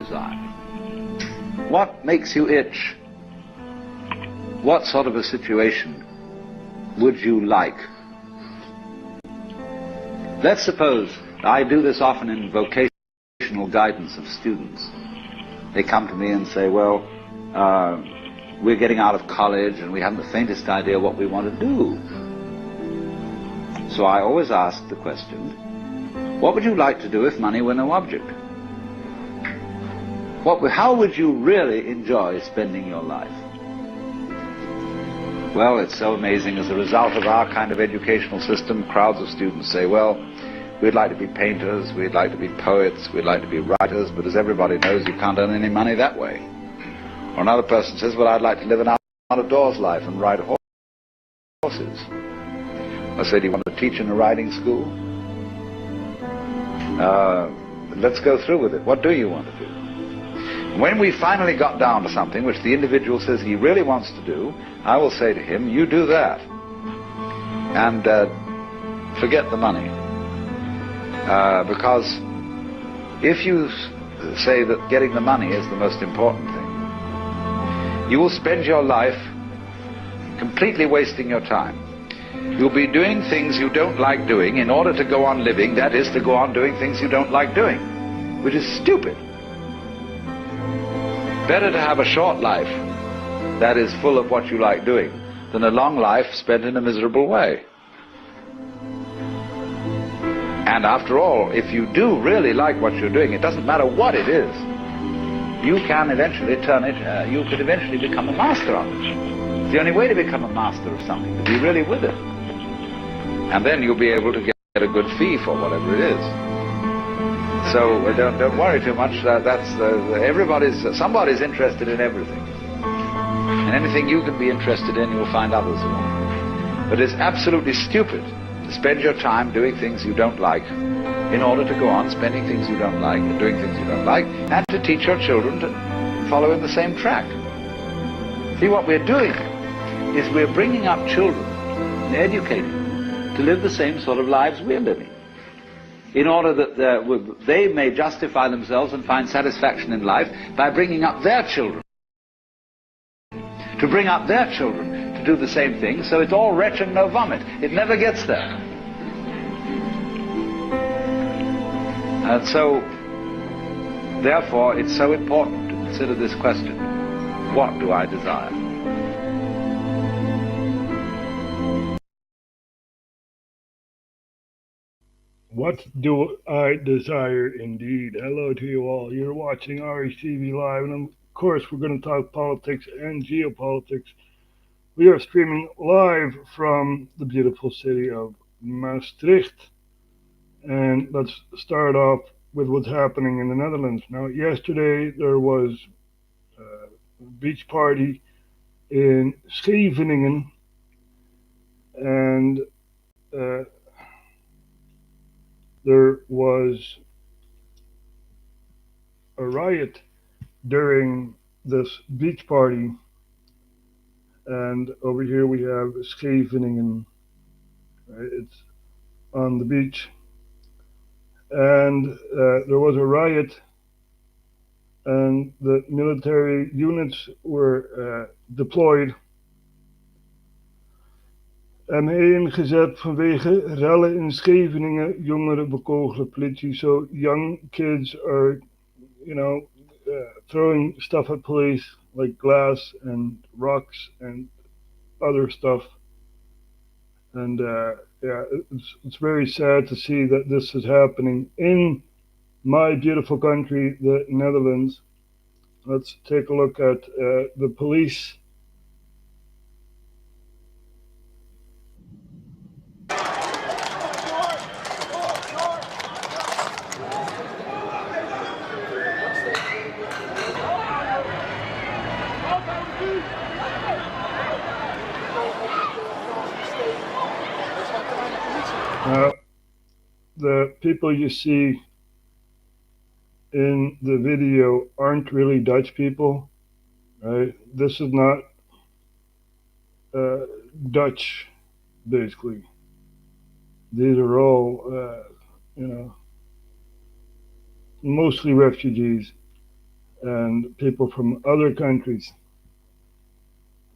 desire? What makes you itch? What sort of a situation would you like? Let's suppose, I do this often in vocational guidance of students. They come to me and say, well, we're getting out of college and we haven't the faintest idea what we want to do. So I always ask the question, what would you like to do if money were no object? How would you really enjoy spending your life? Well, it's so amazing. As a result of our kind of educational system, crowds of students say, well, we'd like to be painters, we'd like to be poets, we'd like to be writers, but as everybody knows, you can't earn any money that way. Or another person says, well, I'd like to live an out-of-doors life and ride horses. I say, do you want to teach in a riding school? Let's go through with it. What do you want to do? When we finally got down to something which the individual says he really wants to do, I will say to him, you do that. And forget the money. Because if you say that getting the money is the most important thing, you will spend your life completely wasting your time. You'll be doing things you don't like doing in order to go on living, that is, to go on doing things you don't like doing, which is stupid. Better to have a short life that is full of what you like doing than a long life spent in a miserable way. And after all, if you do really like what you're doing, it doesn't matter what it is, you can eventually you could eventually become a master of it. It's the only way to become a master of something, to be really with it. And then you'll be able to get a good fee for whatever it is. So don't worry too much. Somebody's interested in everything. And anything you can be interested in, you'll find others who are. But it's absolutely stupid to spend your time doing things you don't like in order to go on spending things you don't like and doing things you don't like, and to teach your children to follow in the same track. See, what we're doing is we're bringing up children and educating them to live the same sort of lives we're living, in order that they may justify themselves and find satisfaction in life by bringing up their children, to bring up their children to do the same thing, so it's all retch and no vomit. It never gets there. And so, therefore, it's so important to consider this question: what do I desire? What do I desire indeed? Hello to you all. You're watching RHTVLive, and of course we're going to talk politics and geopolitics. We are streaming live from the beautiful city of Maastricht. And let's start off with what's happening in the Netherlands. Now, yesterday there was a beach party in Scheveningen, and there was a riot during this beach party. And over here we have Scheveningen, right? It's on the beach. And there was a riot, and the military units were deployed en ingezet vanwege rellen in Scheveningen. Jongeren bekogelen politie. So young kids are, throwing stuff at police like glass and rocks and other stuff. And it's very sad to see that this is happening in my beautiful country, the Netherlands. Let's take a look at the police. The people you see in the video aren't really Dutch people, right? This is not Dutch, basically. These are all, mostly refugees. and people from other countries,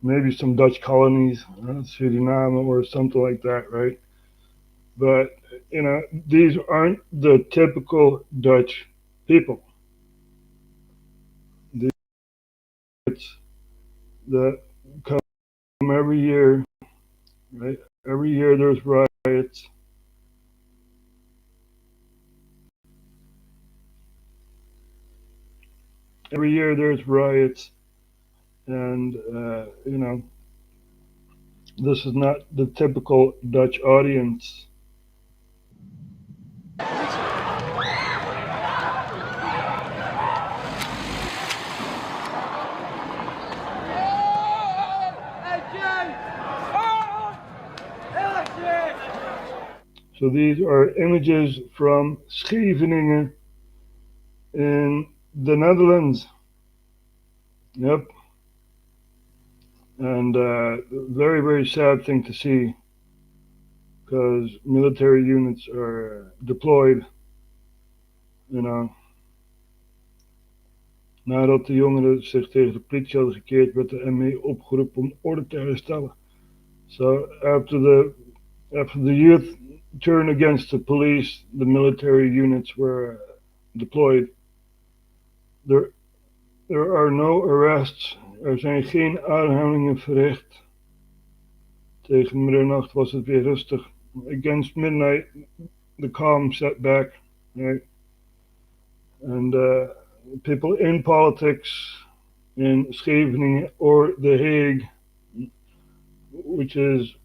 maybe some Dutch colonies, Suriname or something like that, right? But these aren't the typical Dutch people. These that come every year, right? Every year there's riots. Every year there's riots, and this is not the typical Dutch audience. So these are images from Scheveningen in the Netherlands. Yep. And very, very sad thing to see, because military units are deployed, nadat de jongeren zich tegen de politie hadden gekeerd, werd de ME opgeroepen om orde te herstellen. So after the youth turned against the police, the military units were deployed. There are no arrests. Er zijn geen aanhoudingen verricht. Tegen middernacht was het weer rustig. Against midnight, the calm set back, right? And people in politics in Scheveningen or The Hague, which is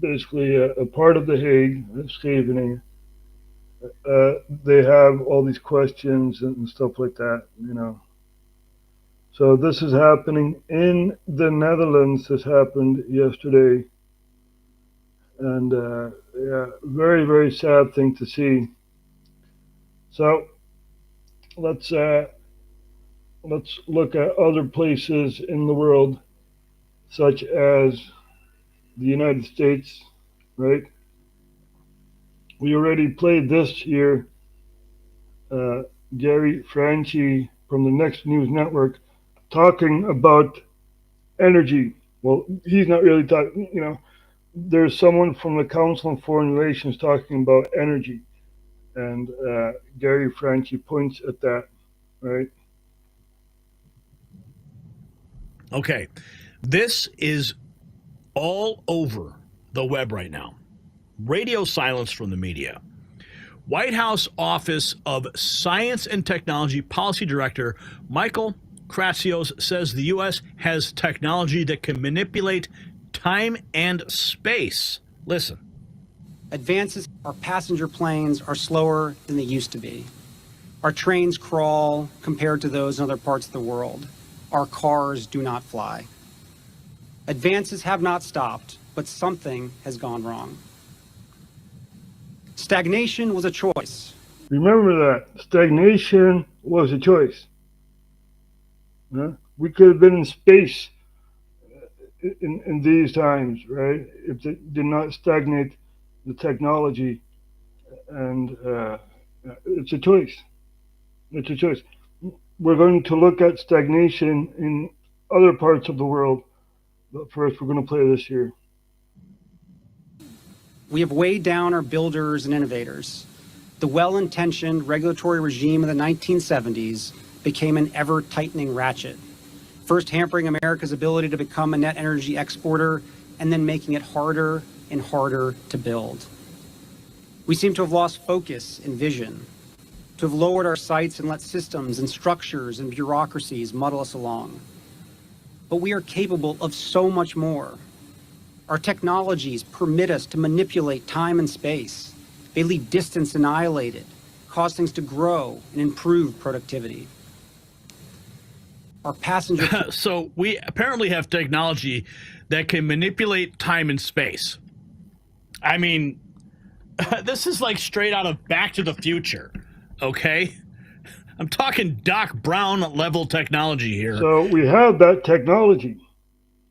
basically a part of The Hague, Scheveningen, they have all these questions and stuff like that, So this is happening in the Netherlands. This happened yesterday. And very, very sad thing to see. So let's look at other places in the world, such as the United States, right? We already played this year Gary Franchi from the Next News Network talking about energy. Well, he's not really talking, there's someone from the Council on Foreign Relations talking about energy, and Gary Franchi points at that, right? Okay, this is all over the web right now. Radio silence from the media. White House Office of Science and Technology Policy Director Michael Kratsios says the U.S. has technology that can manipulate time and space. Listen. Advances, our passenger planes are slower than they used to be. Our trains crawl compared to those in other parts of the world. Our cars do not fly. Advances have not stopped, but something has gone wrong. Stagnation was a choice. Remember that. Stagnation was a choice. We could have been in space in these times, right? If it did not stagnate the technology. And it's a choice. It's a choice. We're going to look at stagnation in other parts of the world. But first, we're going to play this here. We have weighed down our builders and innovators. The well-intentioned regulatory regime of the 1970s became an ever-tightening ratchet, first hampering America's ability to become a net energy exporter and then making it harder and harder to build. We seem to have lost focus and vision, to have lowered our sights and let systems and structures and bureaucracies muddle us along. But we are capable of so much more. Our technologies permit us to manipulate time and space. They leave distance annihilated, cause things to grow and improve productivity. Our passenger... So we apparently have technology that can manipulate time and space. I mean, this is like straight out of Back to the Future, okay? I'm talking Doc Brown level technology here. So we have that technology,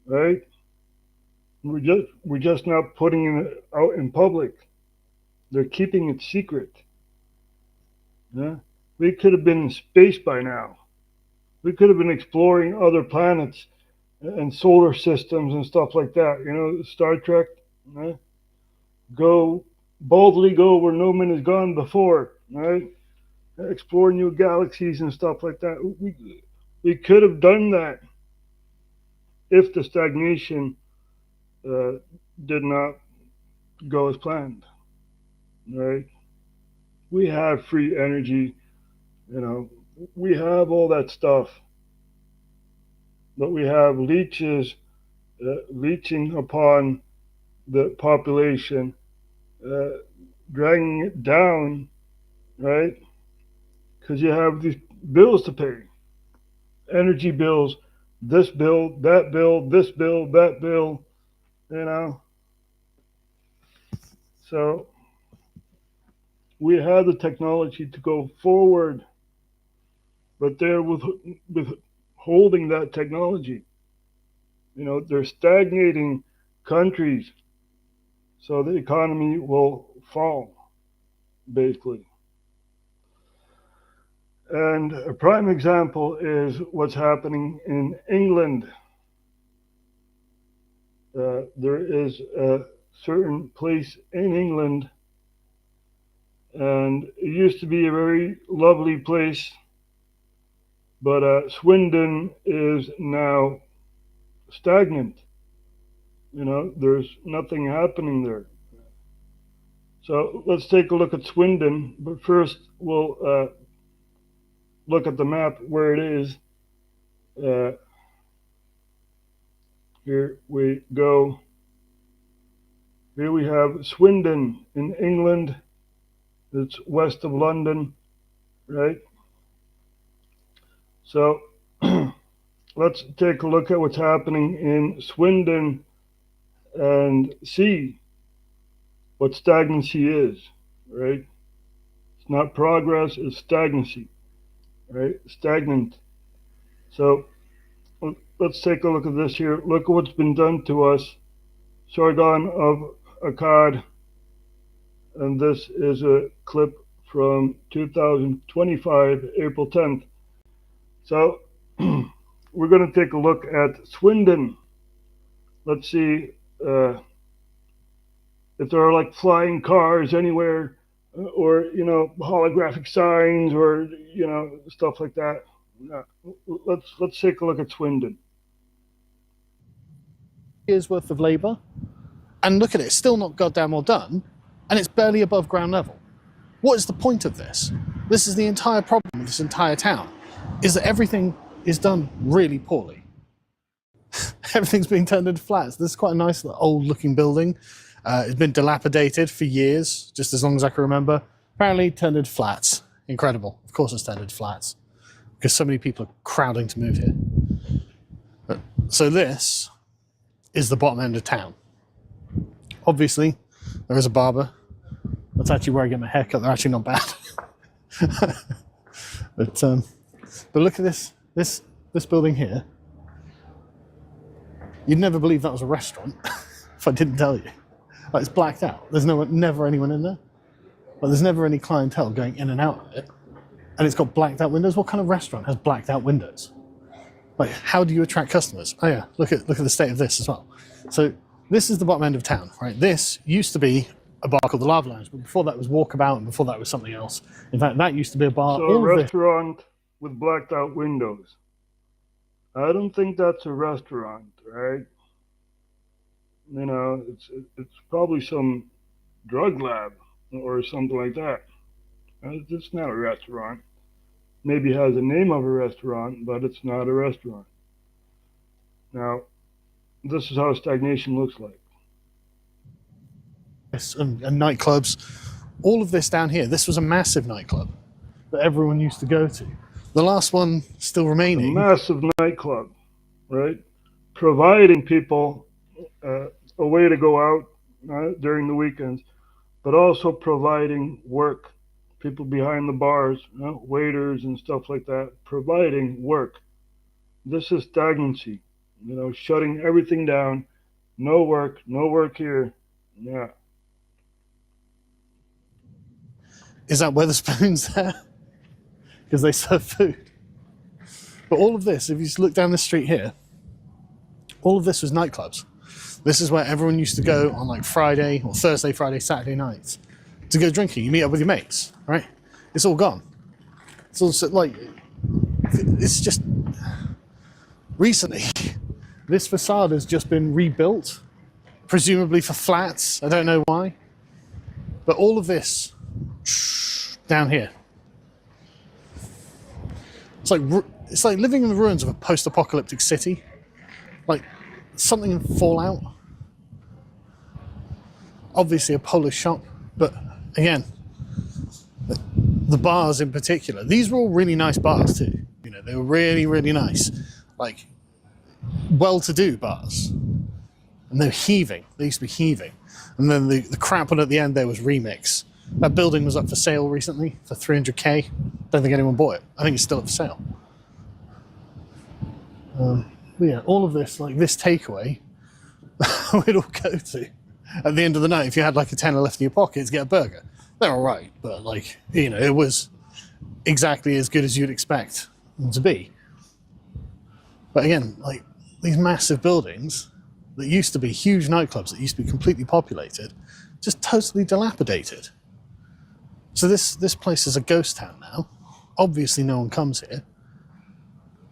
right? We're just not putting it out in public. They're keeping it secret. Yeah? We could have been in space by now. We could have been exploring other planets and solar systems and stuff like that. You know, Star Trek, right? Go boldly, go where no man has gone before, right? Explore new galaxies and stuff like that. We could have done that if the stagnation did not go as planned, right? We have free energy, you know, we have all that stuff, but we have leeches leeching upon the population, uh, dragging it down, right? Because you have these bills to pay, energy bills, this bill, that bill, this bill, that bill, you know. So we have the technology to go forward, but they're withholding that technology. You know, they're stagnating countries, so the economy will fall, basically. And a prime example is what's happening in England. There is a certain place in England, and it used to be a very lovely place, but Swindon is now stagnant. You know, there's nothing happening there. So let's take a look at Swindon, but first we'll look at the map where it is. Here we go. Here we have Swindon in England. It's west of London, right? So let's take a look at what's happening in Swindon and see what stagnancy is, right? It's not progress, it's stagnancy, right? Stagnant. So let's take a look at this here. Look at what's been done to us. Sargon of Akkad, and this is a clip from 2025, April 10th. So we're going to take a look at Swindon. Let's see if there are like flying cars anywhere, or you know, holographic signs, or you know, stuff like that. Let's take a look at Swindon. Years worth of labour, and look at it, it's still not goddamn well done, and it's barely above ground level. What is the point of this? This is the entire problem with this entire town, is that everything is done really poorly. Everything's being turned into flats. This is quite a nice old looking building. It's been dilapidated for years, just as long as I can remember. Apparently turned into flats. Incredible. Of course it's turned into flats, because so many people are crowding to move here. So this is the bottom end of town. Obviously, there is a barber. That's actually where I get my haircut. They're actually not bad. but look at this building here. You'd never believe that was a restaurant if I didn't tell you. Like, it's blacked out. There's never anyone in there. But there's never any clientele going in and out of it. And it's got blacked out windows. What kind of restaurant has blacked out windows? Like, how do you attract customers? Oh yeah, look at the state of this as well. So this is the bottom end of town, right? This used to be a bar called the Lava Lounge, but before that was Walkabout, and before that was something else. In fact, that used to be a bar. So a restaurant with blacked out windows. I don't think that's a restaurant, right? You know, it's probably some drug lab or something like that. It's not a restaurant. Maybe it has a name of a restaurant, but it's not a restaurant. Now, this is how stagnation looks like. And nightclubs, all of this down here. This was a massive nightclub that everyone used to go to. The last one still remaining. A massive nightclub, right? Providing people a way to go out during the weekends, but also providing work. People behind the bars, you know, waiters and stuff like that, providing work. This is stagnancy, you know, shutting everything down. No work here. Yeah. Is that Weatherspoons there? Because they serve food. But all of this, if you just look down the street here, all of this was nightclubs. This is where everyone used to go on like Friday or Thursday, Friday, Saturday nights to go drinking. You meet up with your mates, right? It's all gone. It's all like, it's just, recently, this facade has just been rebuilt, presumably for flats. I don't know why. But all of this down here, it's like living in the ruins of a post-apocalyptic city, like something in Fallout. Obviously a Polish shop, but again, the bars in particular, these were all really nice bars too. You know, they were really, really nice, like well-to-do bars, and they're heaving. They used to be heaving, and then the crap one at the end there was Remix. That building was up for sale recently for $300K. Don't think anyone bought it. I think it's still up for sale. But yeah, all of this, like this takeaway, we'd all go to at the end of the night if you had like a tenner left in your pocket to get a burger. They're all right, but like, you know, it was exactly as good as you'd expect them to be. But again, like these massive buildings that used to be huge nightclubs that used to be completely populated, just totally dilapidated. So this place is a ghost town now. Obviously no one comes here.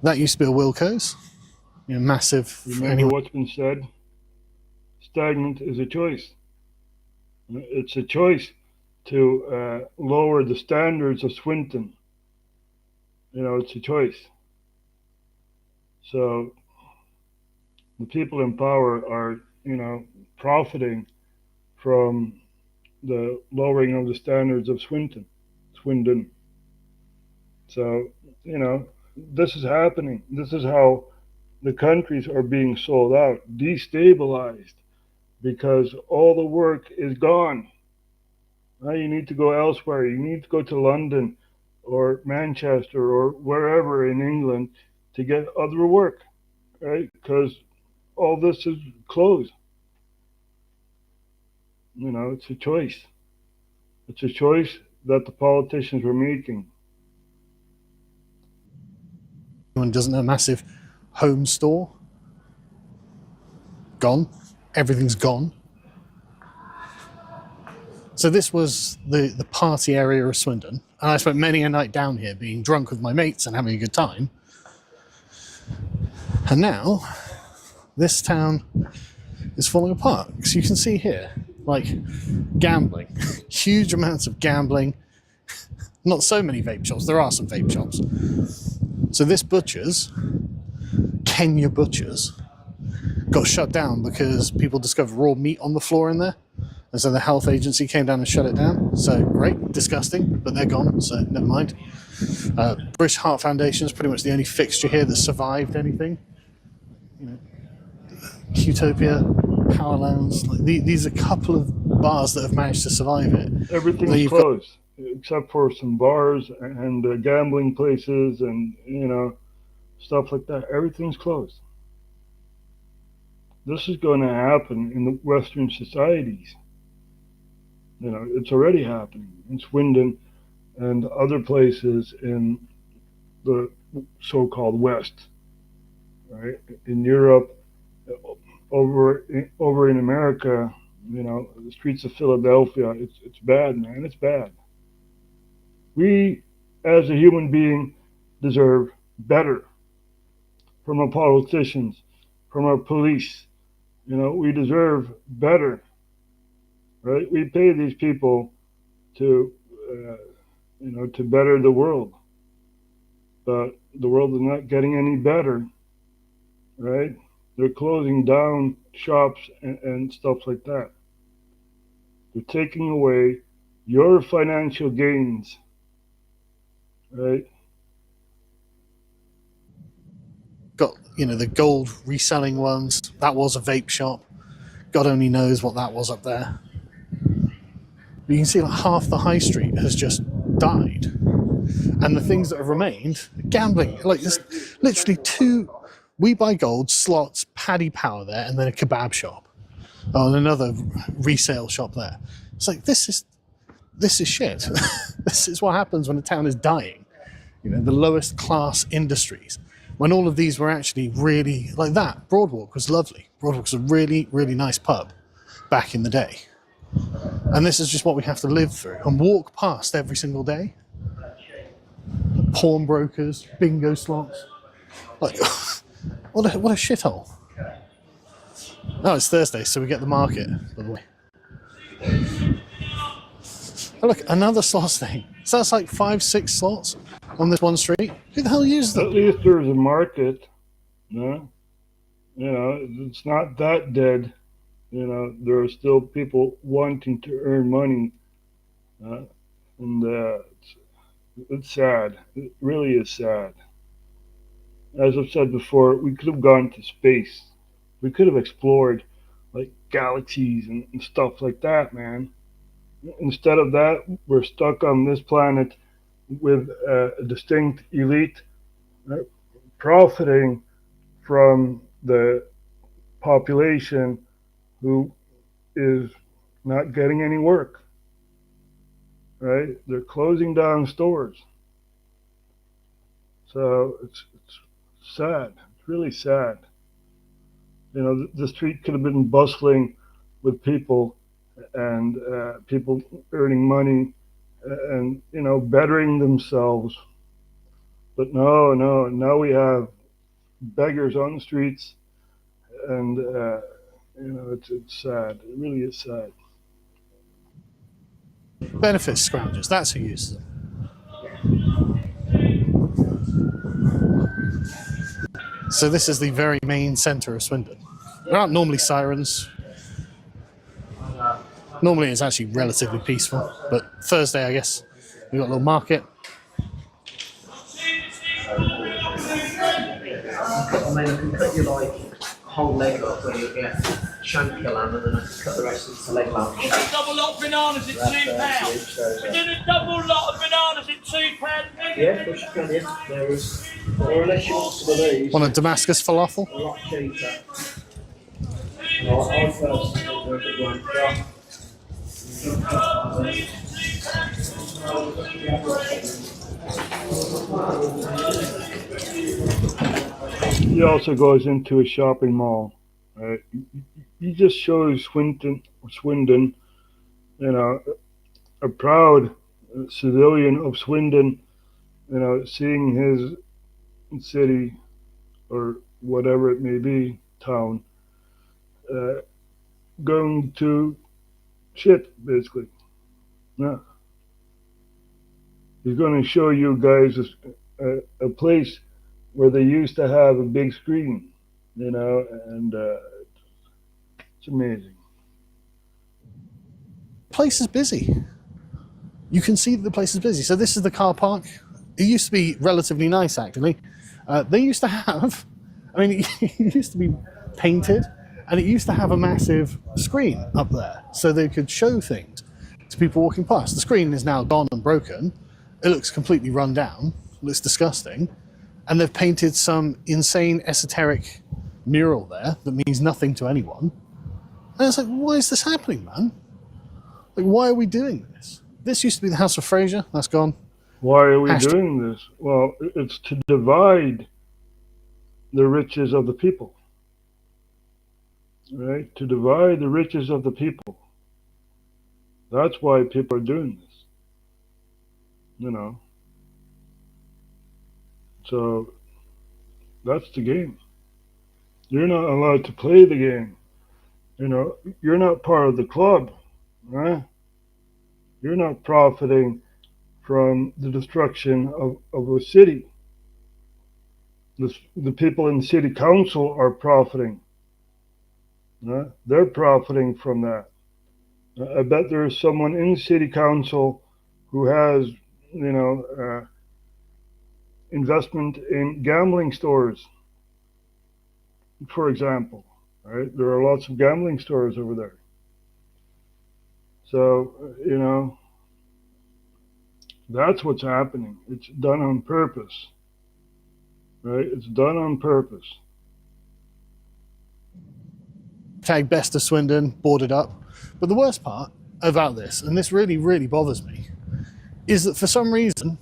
That used to be a Wilco's, you know, massive. Remember what's been said? Stagnant is a choice. It's a choice to lower the standards of Swinton. You know, it's a choice. So the people in power are, you know, profiting from the lowering of the standards of Swindon. So, you know, this is happening. This is how the countries are being sold out, destabilized, because all the work is gone. Now you need to go elsewhere. You need to go to London or Manchester or wherever in England to get other work, right? Because all this is closed. You know, it's a choice. It's a choice that the politicians were making. Anyone doesn't know, a massive home store, gone. Everything's gone. So this was the party area of Swindon, and I spent many a night down here being drunk with my mates and having a good time. And now, this town is falling apart. Because you can see here, like, gambling. Huge amounts of gambling. Not so many vape shops. There are some vape shops. So this butcher's, Kenya Butcher's, got shut down because people discovered raw meat on the floor in there. And so the health agency came down and shut it down. So great, disgusting, but they're gone, so never mind. British Heart Foundation is pretty much the only fixture here that survived anything. You know, Utopia, Power Lounge, like these are a couple of bars that have managed to survive it. Everything's closed, except for some bars and gambling places and, you know, stuff like that. Everything's closed. This is going to happen in the Western societies. You know, it's already happening in Swindon and other places in the so-called West, right? In Europe, over in America, you know, the streets of Philadelphia, it's bad, man. It's bad. We, as a human being, deserve better from our politicians, from our police. You know, we deserve better. Right? We pay these people to, you know, to better the world, but the world is not getting any better, right? They're closing down shops and stuff like that. They're taking away your financial gains, right? Got, you know, the gold reselling ones. That was a vape shop. God only knows what that was up there. You can see like half the high street has just died. And the things that have remained, gambling. Like there's literally two We Buy Gold, slots, Paddy Power there, and then a kebab shop. Oh, and another resale shop there. It's like, this is shit. This is what happens when a town is dying. You know, the lowest class industries. when all of these were actually really like that. Broadwalk was lovely. Broadwalk was a really, really nice pub back in the day. And this is just what we have to live through and walk past every single day. Pawnbrokers, bingo slots. Like, what a shithole. Oh, it's Thursday, so we get the market, by the way. Oh, look, another slots thing. So that's like 5-6 slots on this one street. Who the hell uses them? At least there's a market. No? You know, it's not that dead. You know, there are still people wanting to earn money. And it's sad. It really is sad. As I've said before, we could have gone to space. We could have explored like galaxies and stuff like that, man. Instead of that, we're stuck on this planet with a distinct elite profiting from the population who is not getting any work, right? They're closing down stores. So it's sad. It's really sad. You know, the street could have been bustling with people and people earning money and, you know, bettering themselves. But no, now we have beggars on the streets and, you know, it's sad. It really is sad. Benefit scroungers, that's who uses them. So this is the very main centre of Swindon. There aren't normally sirens. Normally it's actually relatively peaceful, but Thursday, I guess, we've got a little market. I mean, I can cut you like whole leg off where you get shank your lamb and then I can cut the rest into leg lamb. It's a double lot of bananas at £2. We're doing a double lot of bananas at £2. Yeah, of course you can, yeah. There is. Or unless you want some of these. Want a Damascus falafel? A lot cheaper. I first think they're a good one. He also goes into a shopping mall. Right? He just shows Swindon, you know, a proud civilian of Swindon, you know, seeing his city or whatever it may be, town, going to shit, basically. Yeah. He's going to show you guys a place where they used to have a big screen, you know, and it's amazing. The place is busy. You can see that the place is busy. So this is the car park. It used to be relatively nice, actually. They used to have, I mean, it used to be painted, and it used to have a massive screen up there, so they could show things to people walking past. The screen is now gone and broken. It looks completely run down. It looks disgusting. And they've painted some insane esoteric mural there that means nothing to anyone. And it's like, why is this happening, man? Like, why are we doing this? This used to be the House of Fraser. That's gone. Why are we doing this? Well, it's to divide the riches of the people. Right? To divide the riches of the people. That's why people are doing this. You know. So that's the game. You're not allowed to play the game. You know, you're not part of the club, right? You're not profiting from the destruction of a city. The people in city council are profiting. Right? They're profiting from that. I bet there's someone in city council who has, you know, investment in gambling stores, for example. Right? There are lots of gambling stores over there. So, you know, that's what's happening. It's done on purpose. Right? It's done on purpose. Tag best of Swindon, boarded up. But the worst part about this, and this really, really bothers me, is that for some reason,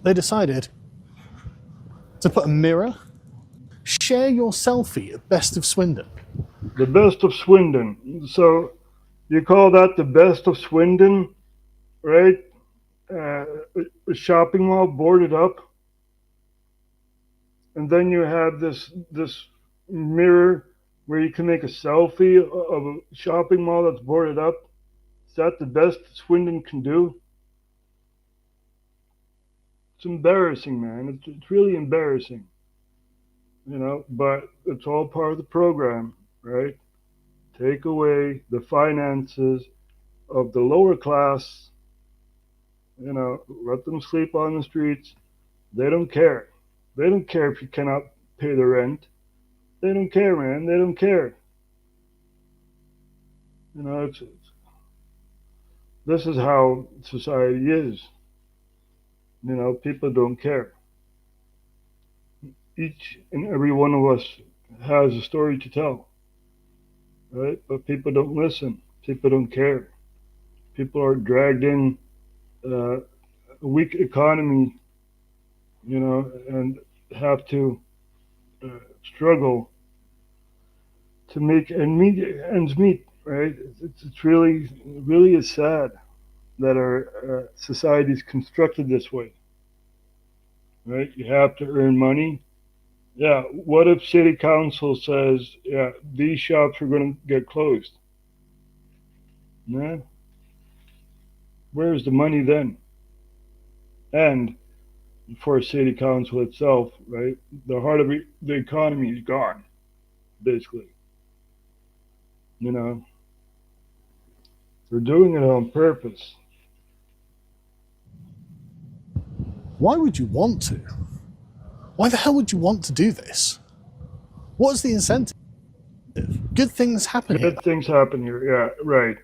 they decided to put a mirror. Share your selfie at Best of Swindon. The Best of Swindon. So you call that the Best of Swindon, right? A shopping mall boarded up, and then you have this mirror where you can make a selfie of a shopping mall that's boarded up. Is that the best Swindon can do? It's embarrassing, man. It's really embarrassing. You know, but it's all part of the program, right? Take away the finances of the lower class, you know, let them sleep on the streets. They don't care. They don't care if you cannot pay the rent. They don't care, man. They don't care. You know, this is how society is. You know, people don't care. Each and every one of us has a story to tell, right? But people don't listen. People don't care. People are dragged in a weak economy, you know, and have to struggle to make ends meet, right? It's really is sad that our society is constructed this way, right? You have to earn money. Yeah, what if city council says, yeah, these shops are going to get closed? Man, where's the money then? And for city council itself, right, the heart of the economy is gone, basically. You know, they're doing it on purpose. Why would you want to? Why the hell would you want to do this? What is the incentive? Good things happen here. Good things happen here, yeah, right.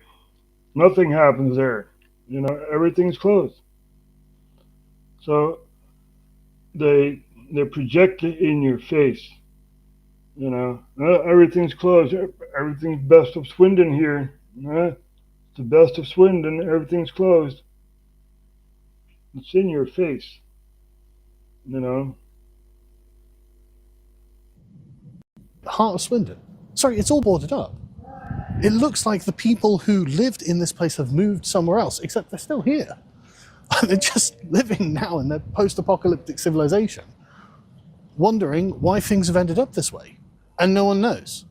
Nothing happens there. You know, everything's closed. So they project it in your face. You know, everything's closed. Everything's Best of Swindon here. It's the Best of Swindon. Everything's closed. It's in your face. You know. The heart of Swindon. Sorry, it's all boarded up. It looks like the people who lived in this place have moved somewhere else, except they're still here. They're just living now in their post-apocalyptic civilization, wondering why things have ended up this way. And no one knows,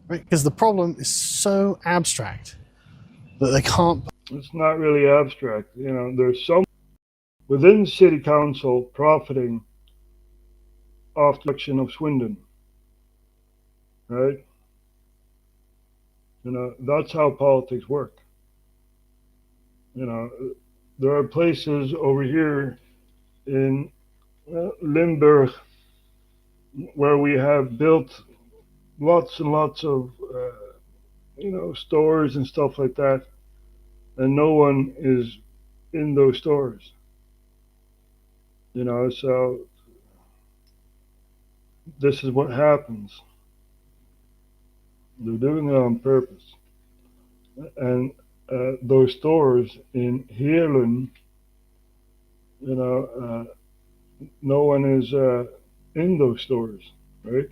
right? Because the problem is so abstract that they can't... It's not really abstract. You know, there's some within city council profiting off the election of Swindon, right? You know, that's how politics work. You know, there are places over here in Limburg where we have built lots and lots of, you know, stores and stuff like that, and no one is in those stores. You know, so this is what happens. They're doing it on purpose. And those stores in Heerlen, you know, no one is in those stores, right?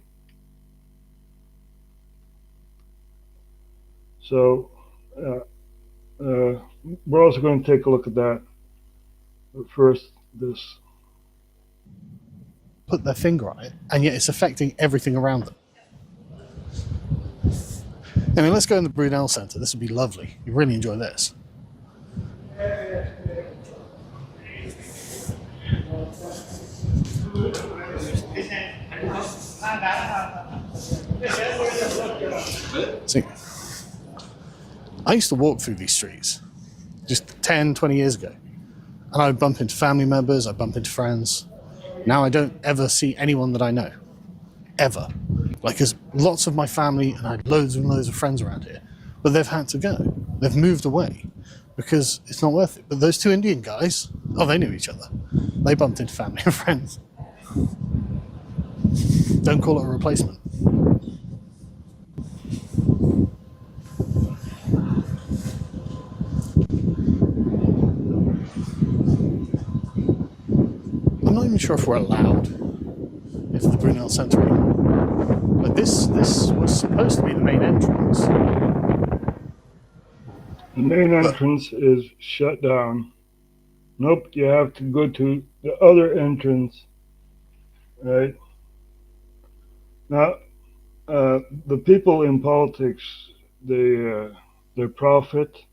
So we're also going to take a look at that. But first, this. Put their finger on it, and yet it's affecting everything around them. I mean, let's go in the Brunel Centre. This would be lovely. You really enjoy this. See, I used to walk through these streets just 10, 20 years ago, and I would bump into family members, I'd bump into friends. Now I don't ever see anyone that I know. Ever. Like, there's lots of my family, and I had loads and loads of friends around here, but they've had to go. They've moved away because it's not worth it. But those two Indian guys, oh, they knew each other. They bumped into family and friends. Don't call it a replacement. I'm not even sure if we're allowed into the Brunel Centre anymore. But this was supposed to be the main entrance. The main entrance is shut down. Nope, you have to go to the other entrance. Right? Now, the people in politics, they profit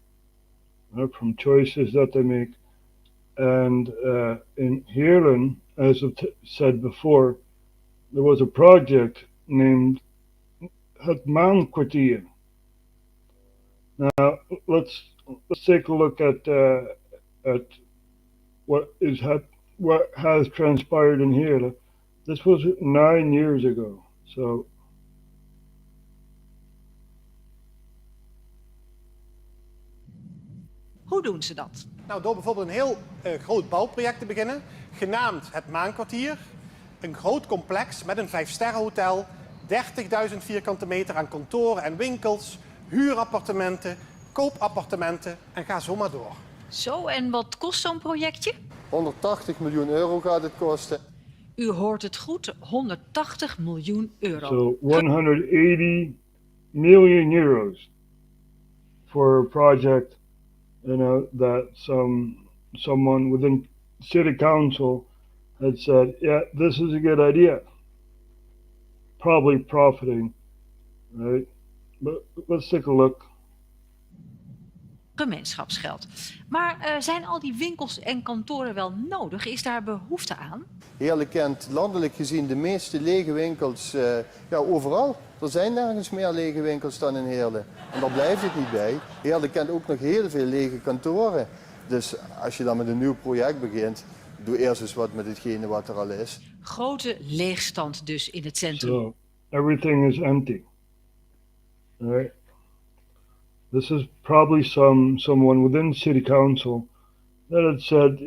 from choices that they make. And in Heerlen, as I've said before, there was a project named Het Maankwartier. Now let's take a look at what has transpired in Heerlen. This was 9 years ago. So hoe doen ze dat? Nou, door bijvoorbeeld een heel groot bouwproject te beginnen, genaamd het Maankwartier. Een groot complex met een 5-sterrenhotel, 30.000 vierkante meter aan kantoren en winkels, huurappartementen, koopappartementen en ga zo maar door. Zo, en wat kost zo'n projectje? 180 miljoen euro gaat het kosten. U hoort het goed, 180 miljoen euro. So 180 million euros for a project, that someone within city council had said, yeah, this is a good idea. Probably profiting, right? But let's take a look. Gemeenschapsgeld. Maar zijn al die winkels en kantoren wel nodig? Is daar behoefte aan? Heerlen kent landelijk gezien de meeste lege winkels overal. Er zijn nergens meer lege winkels dan in Heerlen. En daar blijft het niet bij. Heerlen kent ook nog heel veel lege kantoren. Dus als je dan met een nieuw project begint, doe eerst eens wat met hetgene wat er al is. Grote leegstand dus in het centrum. So everything is empty, right? This is probably someone within city council that had said,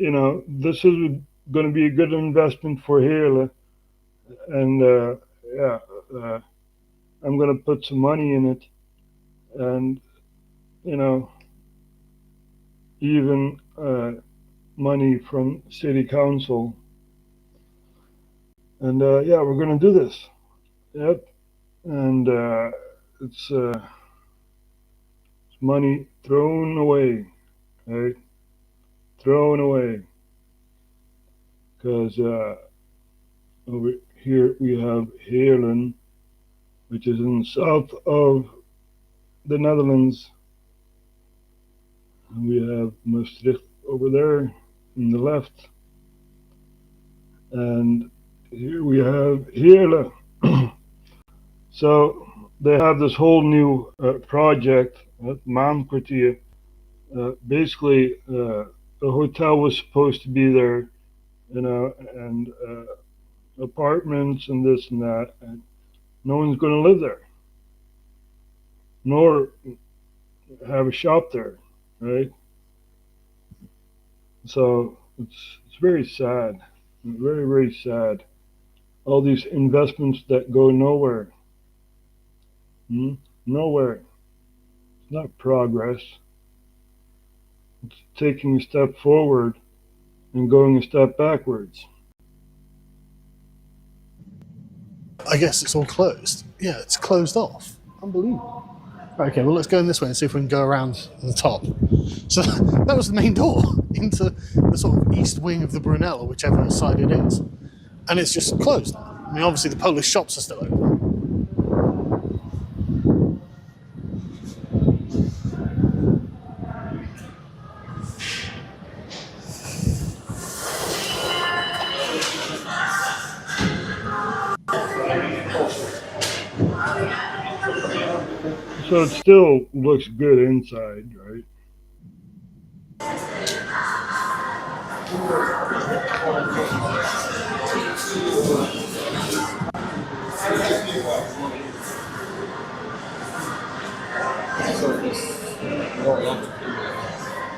this is going to be a good investment for Heerlen, and I'm going to put some money in it, and even money from city council, and we're going to do this. Yep, and it's money thrown away, right? Thrown away, because over here we have Heerlen, which is in the south of the Netherlands. And we have Maastricht over there in the left. And here we have Heerlen. So they have this whole new project at Maankwartier. Basically, the hotel was supposed to be there, and apartments and this and that, and no one's going to live there, nor have a shop there, right? So it's very sad, very, very sad. All these investments that go nowhere. Nowhere. It's not progress. It's taking a step forward and going a step backwards. I guess it's all closed. Yeah, it's closed off. Unbelievable. Okay, well, let's go in this way and see if we can go around the top. So that was the main door into the sort of east wing of the Brunel, or whichever side it is. And it's just closed. I mean, obviously the Polish shops are still open. So it still looks good inside, right?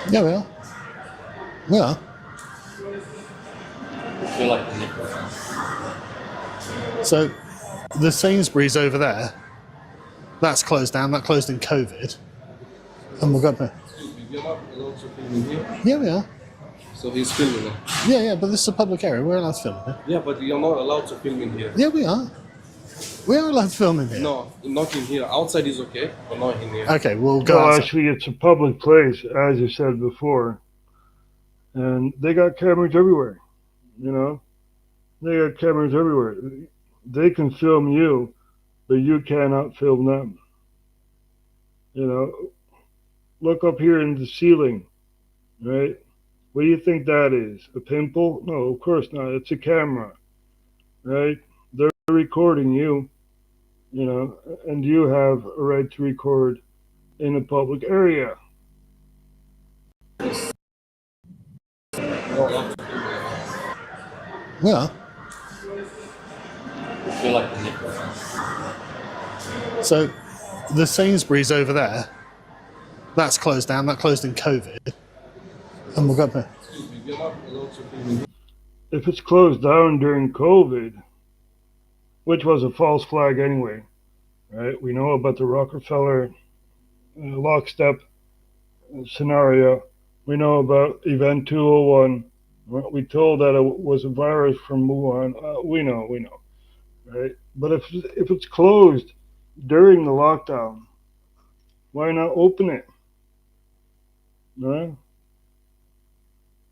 Yeah, we are. We are. So the Sainsbury's over there, that's closed down. That closed in COVID. And we'll go up there. Yeah, we are. So he's filming it. Yeah, but this is a public area. We're allowed to film here. Yeah, but you're not allowed to film in here. Yeah, we are. We are allowed to film in here. No, not in here. Outside is okay, but not in here. Okay, we'll go Well, outside. actually, it's a public place, as you said before. And they got cameras everywhere, you know? They got cameras everywhere. They can film you, but you cannot film them. You know? Look up here in the ceiling, right? What do you think that is? A pimple? No, of course not. It's a camera, right? They're recording you, you know, and you have a right to record in a public area. Yeah. I feel like So, the Sainsbury's over there, that's closed down. That closed in COVID. And we'll go up there. you're not allowed to film in here. If it's closed down during COVID, which was a false flag anyway, right? We know about the Rockefeller lockstep scenario. We know about Event 201. We told that it was a virus from Wuhan. We know, right? But if it's closed during the lockdown, why not open it? Right?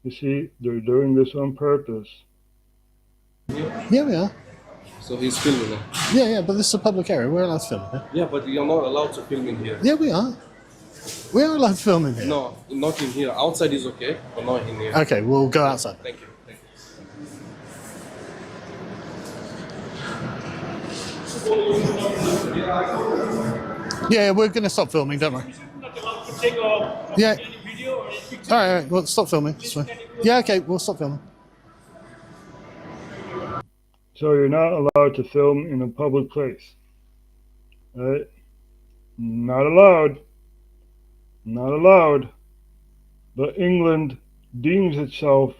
You see, they're doing this on purpose. Yeah, we are. So he's filming it. Yeah, but this is a public area. We're allowed to film here. Yeah, but you're not allowed to film in here. Yeah, we are. We are allowed to film in here. No, not in here. Outside is okay, but not in here. Okay, we'll go outside. Thank you. Yeah, we're going to stop filming, don't worry. Yeah. All right, well, stop filming. That's fine. Yeah, okay, we'll stop filming. So you're not allowed to film in a public place, right? Not allowed. Not allowed. But England deems itself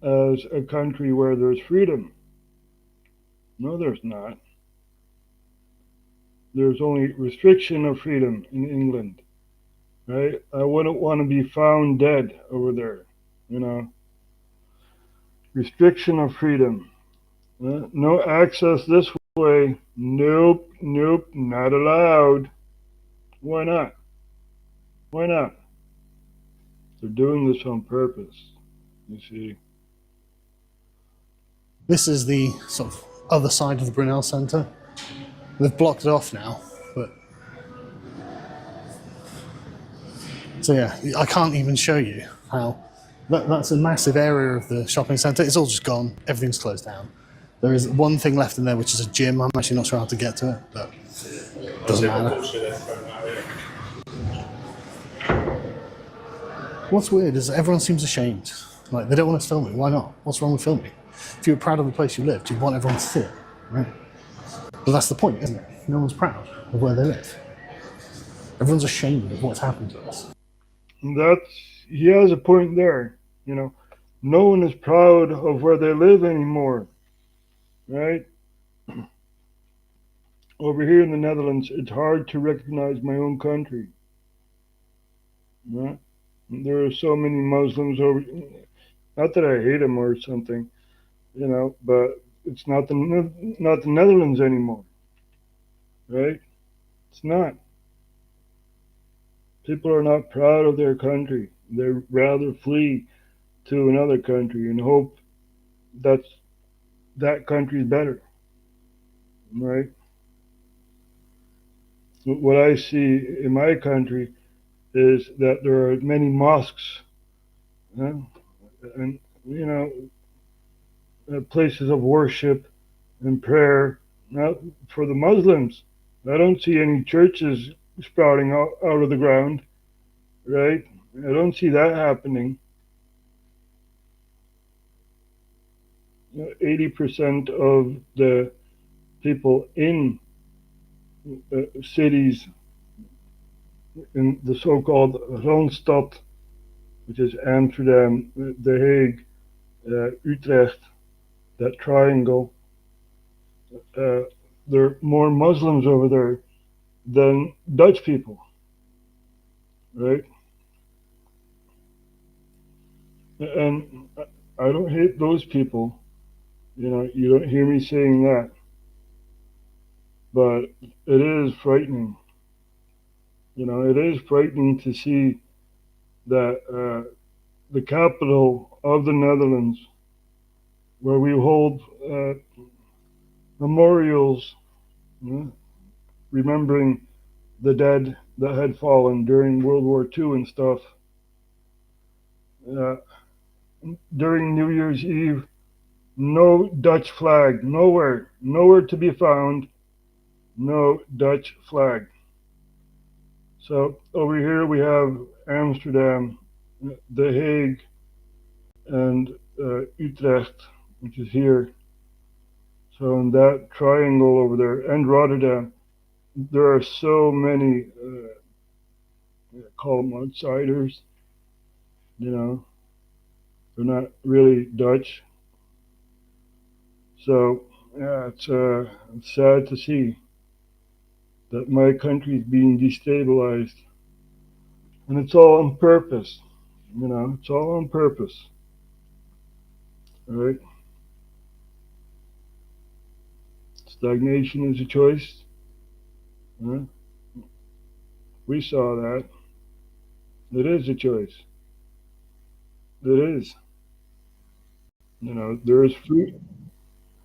as a country where there's freedom. No, there's not. There's only restriction of freedom in England, right? I wouldn't want to be found dead over there, you know. Restriction of freedom. No access this way. Nope, not allowed. Why not? Why not? They're doing this on purpose, you see. This is the sort of other side of the Brunel Centre. They've blocked it off now, but... So yeah, I can't even show you how... That's a massive area of the shopping centre. It's all just gone. Everything's closed down. There is one thing left in there, which is a gym. I'm actually not sure how to get to it, but it doesn't matter. What's weird is everyone seems ashamed. Like, they don't want us filming. Why not? What's wrong with filming? If you were proud of the place you lived, you'd want everyone to see it, right? But that's the point, isn't it? No one's proud of where they live. Everyone's ashamed of what's happened to us. He has a point there, you know. No one is proud of where they live anymore, right? Over here in the Netherlands, it's hard to recognize my own country, right? There are so many Muslims over, not that I hate them or something, you know, but it's not the Netherlands anymore, right? It's not. People are not proud of their country. They'd rather flee to another country and hope that country's better, right? What I see in my country is that there are many mosques, and you know, places of worship and prayer. Not for the Muslims. I don't see any churches sprouting out of the ground, right? I don't see that happening. 80% of the people in cities in the so-called Randstad, which is Amsterdam, The Hague, Utrecht, that triangle, there are more Muslims over there than Dutch people, right? And I don't hate those people. You know, you don't hear me saying that. But it is frightening. You know, it is frightening to see that the capital of the Netherlands, where we hold memorials, you know, remembering the dead that had fallen during World War II and stuff, during New Year's Eve, no Dutch flag, nowhere to be found, no Dutch flag. So over here we have Amsterdam, The Hague, and Utrecht, which is here. So in that triangle over there, and Rotterdam, there are so many, call them outsiders, you know, they're not really Dutch. So yeah, it's sad to see that my country is being destabilized. And it's all on purpose, you know, it's all on purpose. All right? Stagnation is a choice. Huh? We saw that. It is a choice. It is. You know, there is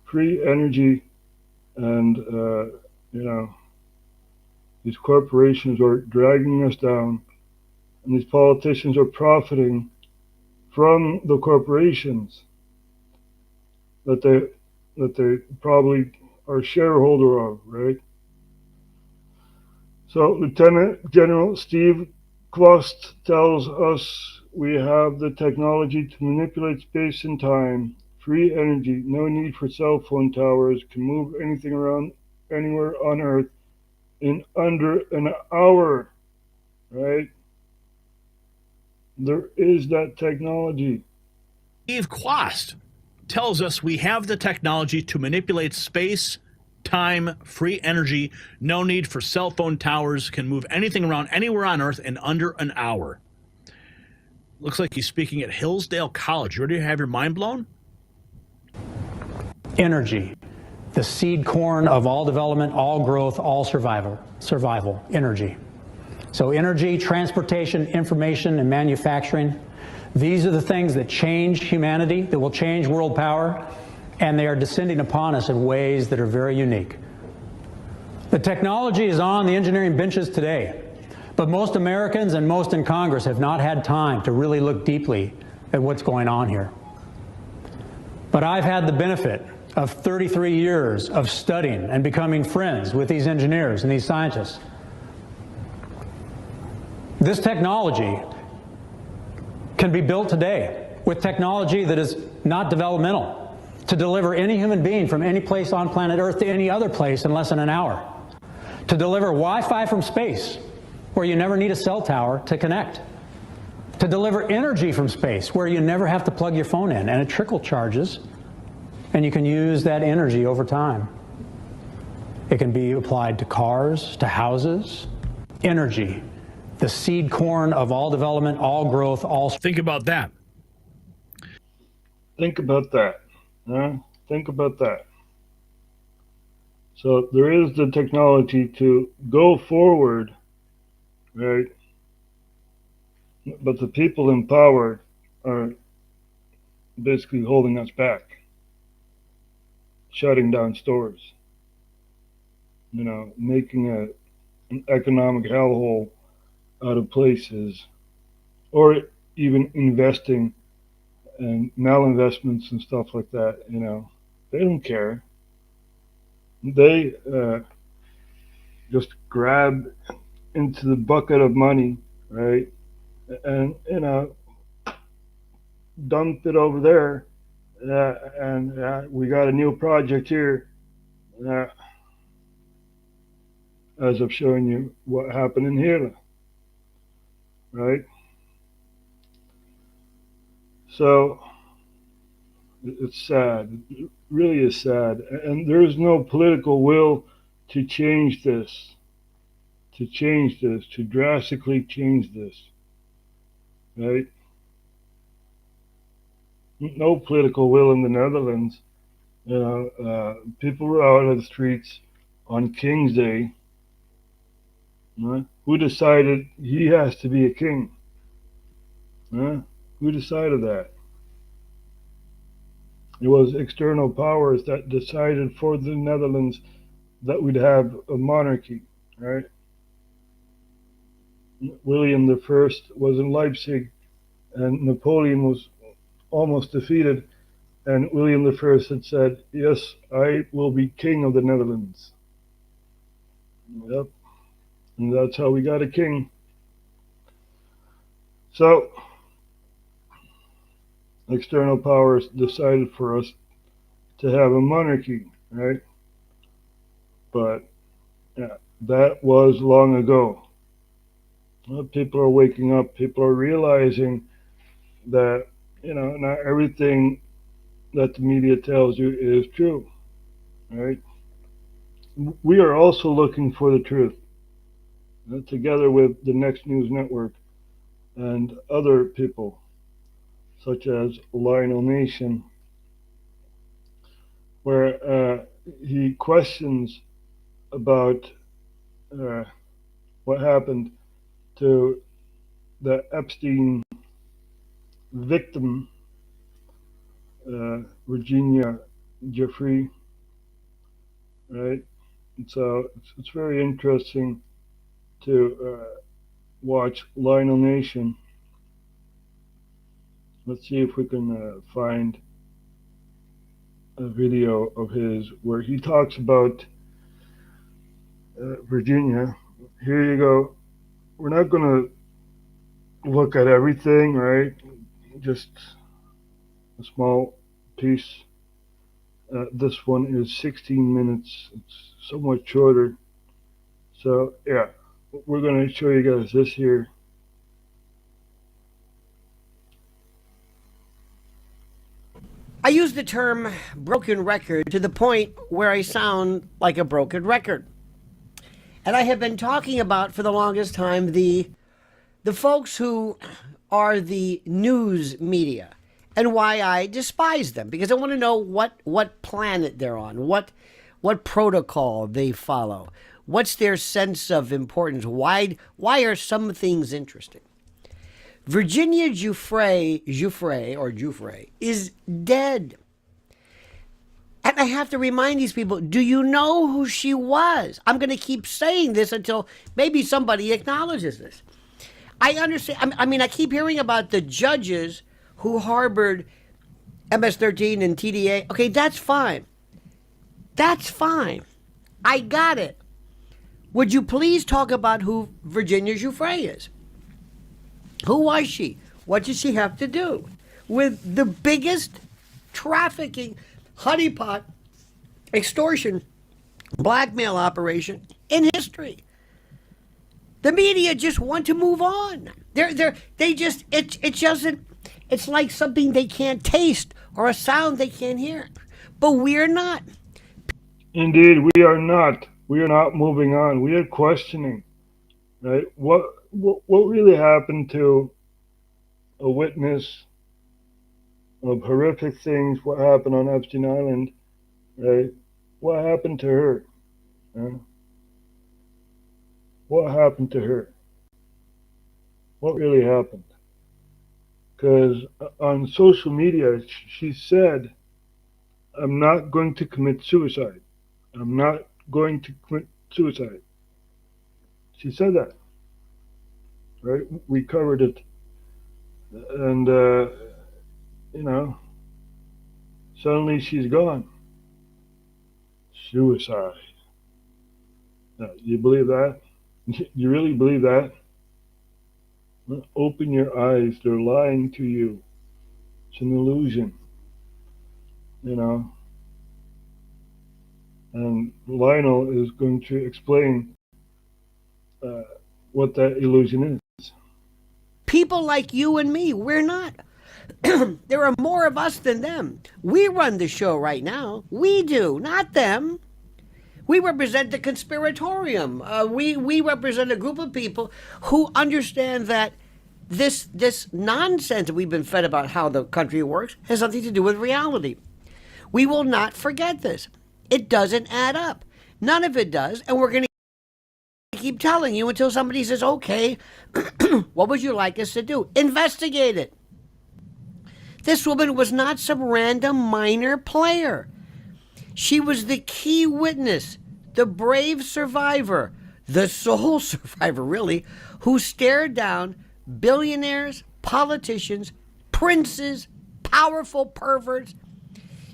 free energy, and you know, these corporations are dragging us down, and these politicians are profiting from the corporations that they probably are shareholder of, right? So Lieutenant General Steve Quast tells us we have the technology to manipulate space and time, free energy, no need for cell phone towers, can move anything around anywhere on Earth in under an hour, right? There is that technology. Steve Quast tells us we have the technology to manipulate space, time, free energy, no need for cell phone towers, can move anything around anywhere on Earth in under an hour. Looks like he's speaking at Hillsdale College. You ready to have your mind blown? Energy, the seed corn of all development, all growth, all survival, energy. So energy, transportation, information, and manufacturing, these are the things that change humanity, that will change world power, and they are descending upon us in ways that are very unique. The technology is on the engineering benches today, but most Americans and most in Congress have not had time to really look deeply at what's going on here. But I've had the benefit of 33 years of studying and becoming friends with these engineers and these scientists. This technology can be built today with technology that is not developmental to deliver any human being from any place on planet Earth to any other place in less than an hour. To deliver Wi-Fi from space, where you never need a cell tower to connect. To deliver energy from space, where you never have to plug your phone in and it trickle charges, and you can use that energy over time. It can be applied to cars, to houses. Energy, the seed corn of all development, all growth, all... Think about that. Think about that. Huh? Think about that. So there is the technology to go forward, right? But the people in power are basically holding us back, shutting down stores, you know, making an economic hellhole out of places, or even investing and malinvestments and stuff like that. You know, they don't care. They just grab into the bucket of money, right, and you know, dump it over there, and we got a new project here. As I've shown you what happened in here, right? So it's sad. It really is sad. And there's no political will to change this, to drastically change this, right? no political will in the Netherlands. People were out on the streets on King's Day. Who decided he has to be a king? Who decided that? It was external powers that decided for the Netherlands that we'd have a monarchy, right? William I was in Leipzig, and Napoleon was almost defeated, and William I had said, yes, I will be king of the Netherlands. Yep, and that's how we got a king. So, external powers decided for us to have a monarchy, right? But yeah, that was long ago. Well, people are waking up. People are realizing that, not everything that the media tells you is true, right? We are also looking for the truth, together with the Next News Network and other people, such as Lionel Nation, where he questions about what happened to the Epstein victim, Virginia Giuffre, right? And so it's very interesting to watch Lionel Nation. Let's see if we can find a video of his where he talks about Virginia. Here you go. We're not going to look at everything, right? Just a small piece. This one is 16 minutes. It's somewhat shorter. So, yeah, we're going to show you guys this here. I use the term broken record to the point where I sound like a broken record. And I have been talking about for the longest time the folks who are the news media and why I despise them, because I want to know what planet they're on, what protocol they follow, what's their sense of importance, why are some things interesting. Virginia Giuffre is dead. And I have to remind these people, do you know who she was? I'm going to keep saying this until maybe somebody acknowledges this. I understand. I mean, I keep hearing about the judges who harbored MS-13 and TDA. Okay, that's fine. That's fine. I got it. Would you please talk about who Virginia Giuffre is? Who was she? What did she have to do with the biggest trafficking, honeypot, extortion, blackmail operation in history? The media just want to move on. It's like something they can't taste or a sound they can't hear. But we're not. Indeed, we are not. We are not moving on. We are questioning, right? What really happened to a witness of horrific things? What happened on Epstein Island, right? What happened to her? What happened to her? What really happened? Because on social media, she said, I'm not going to commit suicide. I'm not going to commit suicide. She said that, right? We covered it. And, suddenly she's gone. Suicide. Now, you believe that? You really believe that? Open your eyes. They're lying to you. It's an illusion. And Lionel is going to explain what that illusion is. People like you and me, we're not. There are more of us than them. We run the show right now. We do, not them. We represent the conspiratorium. We represent a group of people who understand that this nonsense that we've been fed about how the country works has nothing to do with reality. We will not forget this. It doesn't add up. None of it does, and we're going to keep telling you until somebody says, okay, what would you like us to do? Investigate it. This woman was not some random minor player. She was the key witness, the brave survivor, the sole survivor, really, who stared down billionaires, politicians, princes, powerful perverts.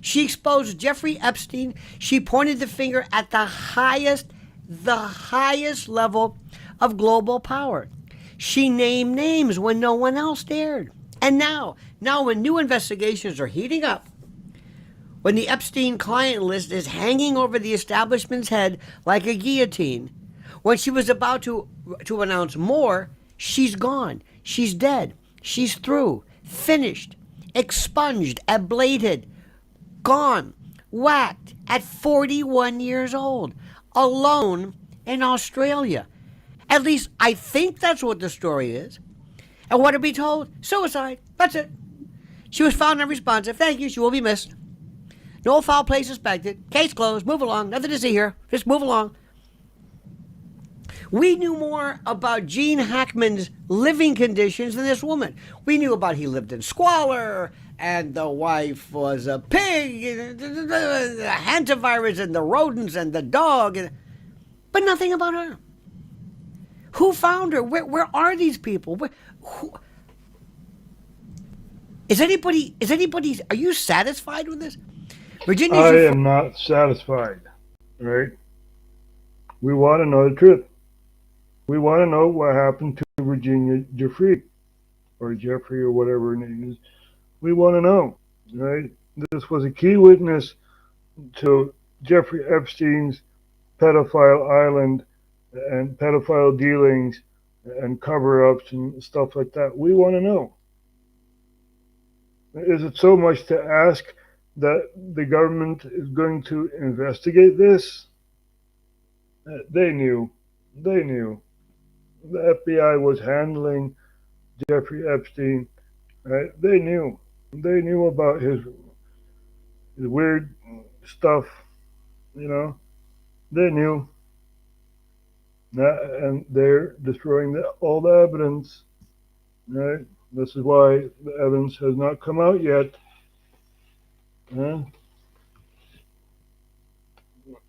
She exposed Jeffrey Epstein. She pointed the finger at the highest level of global power. She named names when no one else dared. And now when new investigations are heating up, when the Epstein client list is hanging over the establishment's head like a guillotine, when she was about to announce more, she's gone. She's dead. She's through. Finished. Expunged. Ablated. Gone. Whacked at 41 years old. Alone in Australia. At least I think that's what the story is. And what are we told? Suicide. That's it. She was found unresponsive. Thank you. She will be missed. No foul play suspected. Case closed. Move along. Nothing to see here. Just move along. We knew more about Gene Hackman's living conditions than this woman. We knew about he lived in squalor, and the wife was a pig, and the hantavirus, and the rodents, and the dog, but nothing about her. Who found her? Where are these people? Is anybody? Are you satisfied with this? Virginia. I am not satisfied. Right? We want to know the truth. We want to know what happened to Virginia Jeffrey, or Jeffrey, or whatever her name is. We want to know, right? This was a key witness to Jeffrey Epstein's pedophile island and pedophile dealings and cover-ups and stuff like that. We want to know. Is it so much to ask that the government is going to investigate this? They knew. They knew. The FBI was handling Jeffrey Epstein, right? They knew. They knew about his weird stuff, you know. They knew. And they're destroying all the evidence, right? This is why the evidence has not come out yet.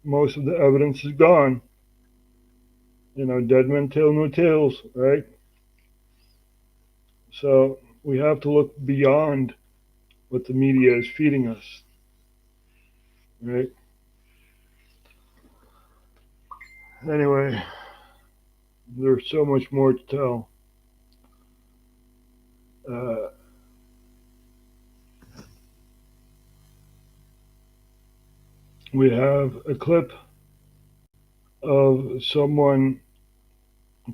Most of the evidence is gone. You know, dead men tell no tales, right? So we have to look beyond what the media is feeding us, right? Anyway, there's so much more to tell. We have a clip of someone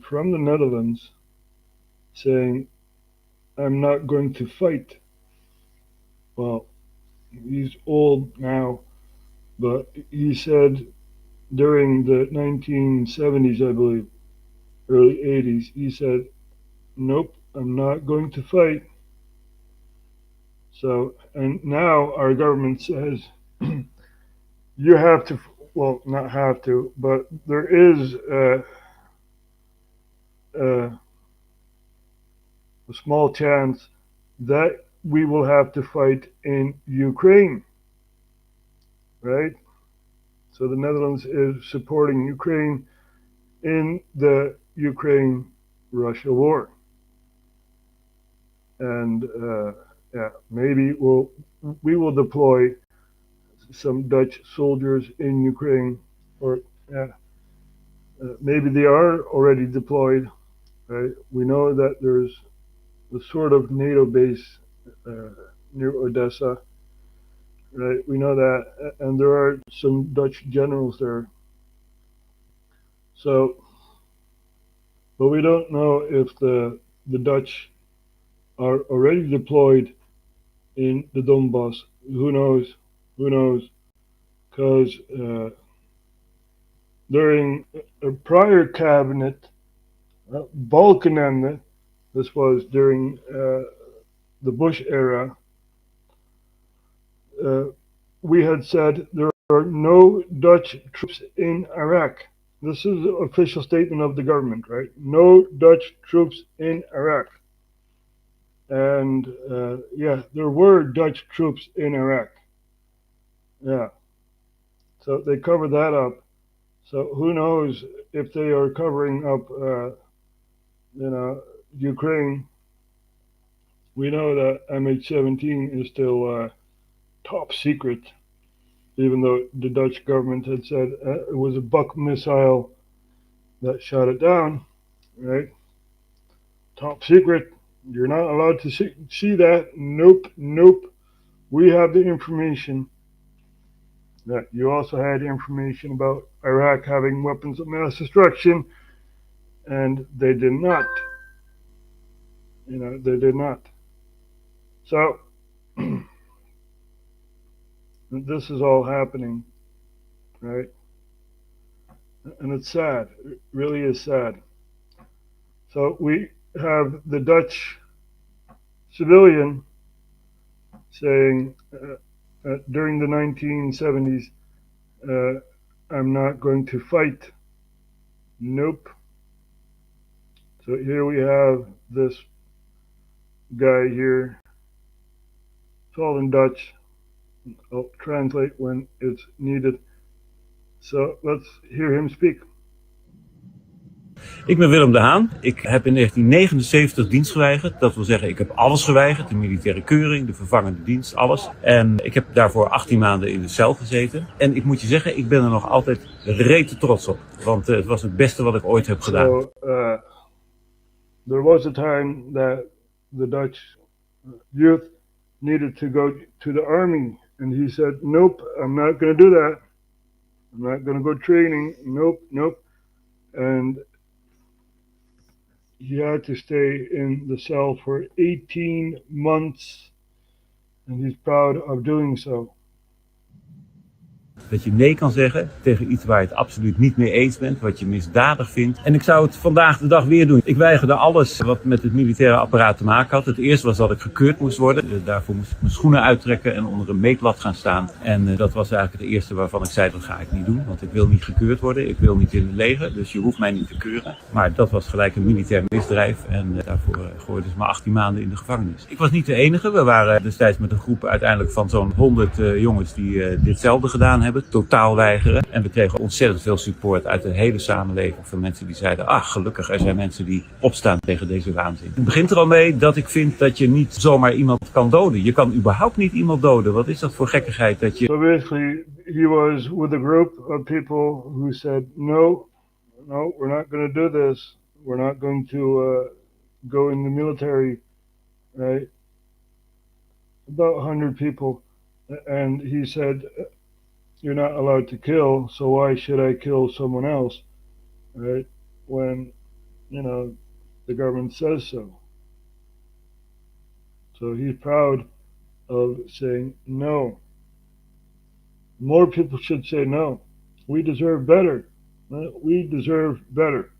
from the Netherlands saying, "I'm not going to fight." Well, he's old now, but he said during the 1970s, I believe, early 80s, he said, "Nope, I'm not going to fight." So, and now our government says, you have to, well, not have to, but there is a small chance that we will have to fight in Ukraine, right? So the Netherlands is supporting Ukraine in the Ukraine-Russia war. And maybe we will deploy some Dutch soldiers in Ukraine, or maybe they are already deployed. Right? We know that there's a sort of NATO base near Odessa. Right? We know that, and there are some Dutch generals there. So, but we don't know if the Dutch are already deployed in the Donbass. Who knows? Who knows? Because during a prior cabinet, Balkenende, This was during the Bush era. We had said there are no Dutch troops in Iraq. This is the official statement of the government, right? No Dutch troops in Iraq. And yeah, there were Dutch troops in Iraq. Yeah. So they covered that up. So who knows if they are covering up, Ukraine. We know that MH17 is still top secret, even though the Dutch government had said it was a Buck missile that shot it down, right? Top secret. You're not allowed to see that. Nope, nope. We have the information. That you also had information about Iraq having weapons of mass destruction, and they did not. They did not. So, this is all happening, right? And it's sad. It really is sad. So we have the Dutch civilian saying during the 1970s, I'm not going to fight. Nope. So here we have this guy here. It's all in Dutch. I'll translate when it's needed. So let's hear him speak. Ik ben Willem de Haan. Ik heb in 1979 dienst geweigerd. Dat wil zeggen, ik heb alles geweigerd. De militaire keuring, de vervangende dienst, alles. En ik heb daarvoor 18 maanden in de cel gezeten. En ik moet je zeggen, ik ben er nog altijd rete trots op. Want het was het beste wat ik ooit heb gedaan. So, there was a time that the Dutch youth needed to go to the army. And he said, nope, I'm not going to do that. I'm not going to go training. Nope, nope. And he had to stay in the cell for 18 months. And he's proud of doing so. Dat je nee kan zeggen tegen iets waar je het absoluut niet mee eens bent, wat je misdadig vindt. En ik zou het vandaag de dag weer doen. Ik weigerde alles wat met het militaire apparaat te maken had. Het eerste was dat ik gekeurd moest worden. Daarvoor moest ik mijn schoenen uittrekken en onder een meetlat gaan staan. En dat was eigenlijk het eerste waarvan ik zei, dat ga ik niet doen. Want ik wil niet gekeurd worden, ik wil niet in het leger. Dus je hoeft mij niet te keuren. Maar dat was gelijk een militair misdrijf. En daarvoor gooiden ze me 18 maanden in de gevangenis. Ik was niet de enige. We waren destijds met een groep uiteindelijk van zo'n 100 jongens die ditzelfde gedaan hebben. Totaal weigeren. En we kregen ontzettend veel support uit de hele samenleving van mensen die zeiden, gelukkig, er zijn mensen die opstaan tegen deze waanzin. Het begint er al mee dat ik vind dat je niet zomaar iemand kan doden. Je kan überhaupt niet iemand doden. Wat is dat voor gekkigheid dat je... So basically, he was with a group of people who said, no, we're not going to do this. We're not going to go in the military, right? About 100 people. And he said, you're not allowed to kill, so why should I kill someone else, right? When, the government says so. So he's proud of saying no. More people should say no. We deserve better. We deserve better.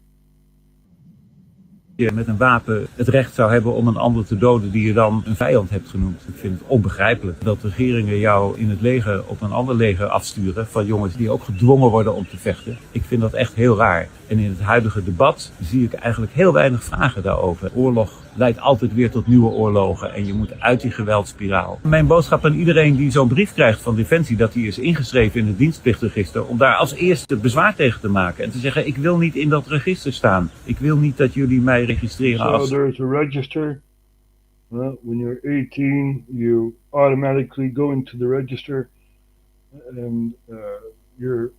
Je met een wapen het recht zou hebben om een ander te doden die je dan een vijand hebt genoemd. Ik vind het onbegrijpelijk dat regeringen jou in het leger op een ander leger afsturen van jongens die ook gedwongen worden om te vechten. Ik vind dat echt heel raar. En in het huidige debat zie ik eigenlijk heel weinig vragen daarover. Oorlog leidt altijd weer tot nieuwe oorlogen en je moet uit die geweldspiraal. Mijn boodschap aan iedereen die zo'n brief krijgt van Defensie dat die is ingeschreven in het dienstplichtregister, om daar als eerste bezwaar tegen te maken en te zeggen, ik wil niet in dat register staan. Ik wil niet dat jullie mij registreren als... So there's a register. When you're 18, you automatically go into the register and you're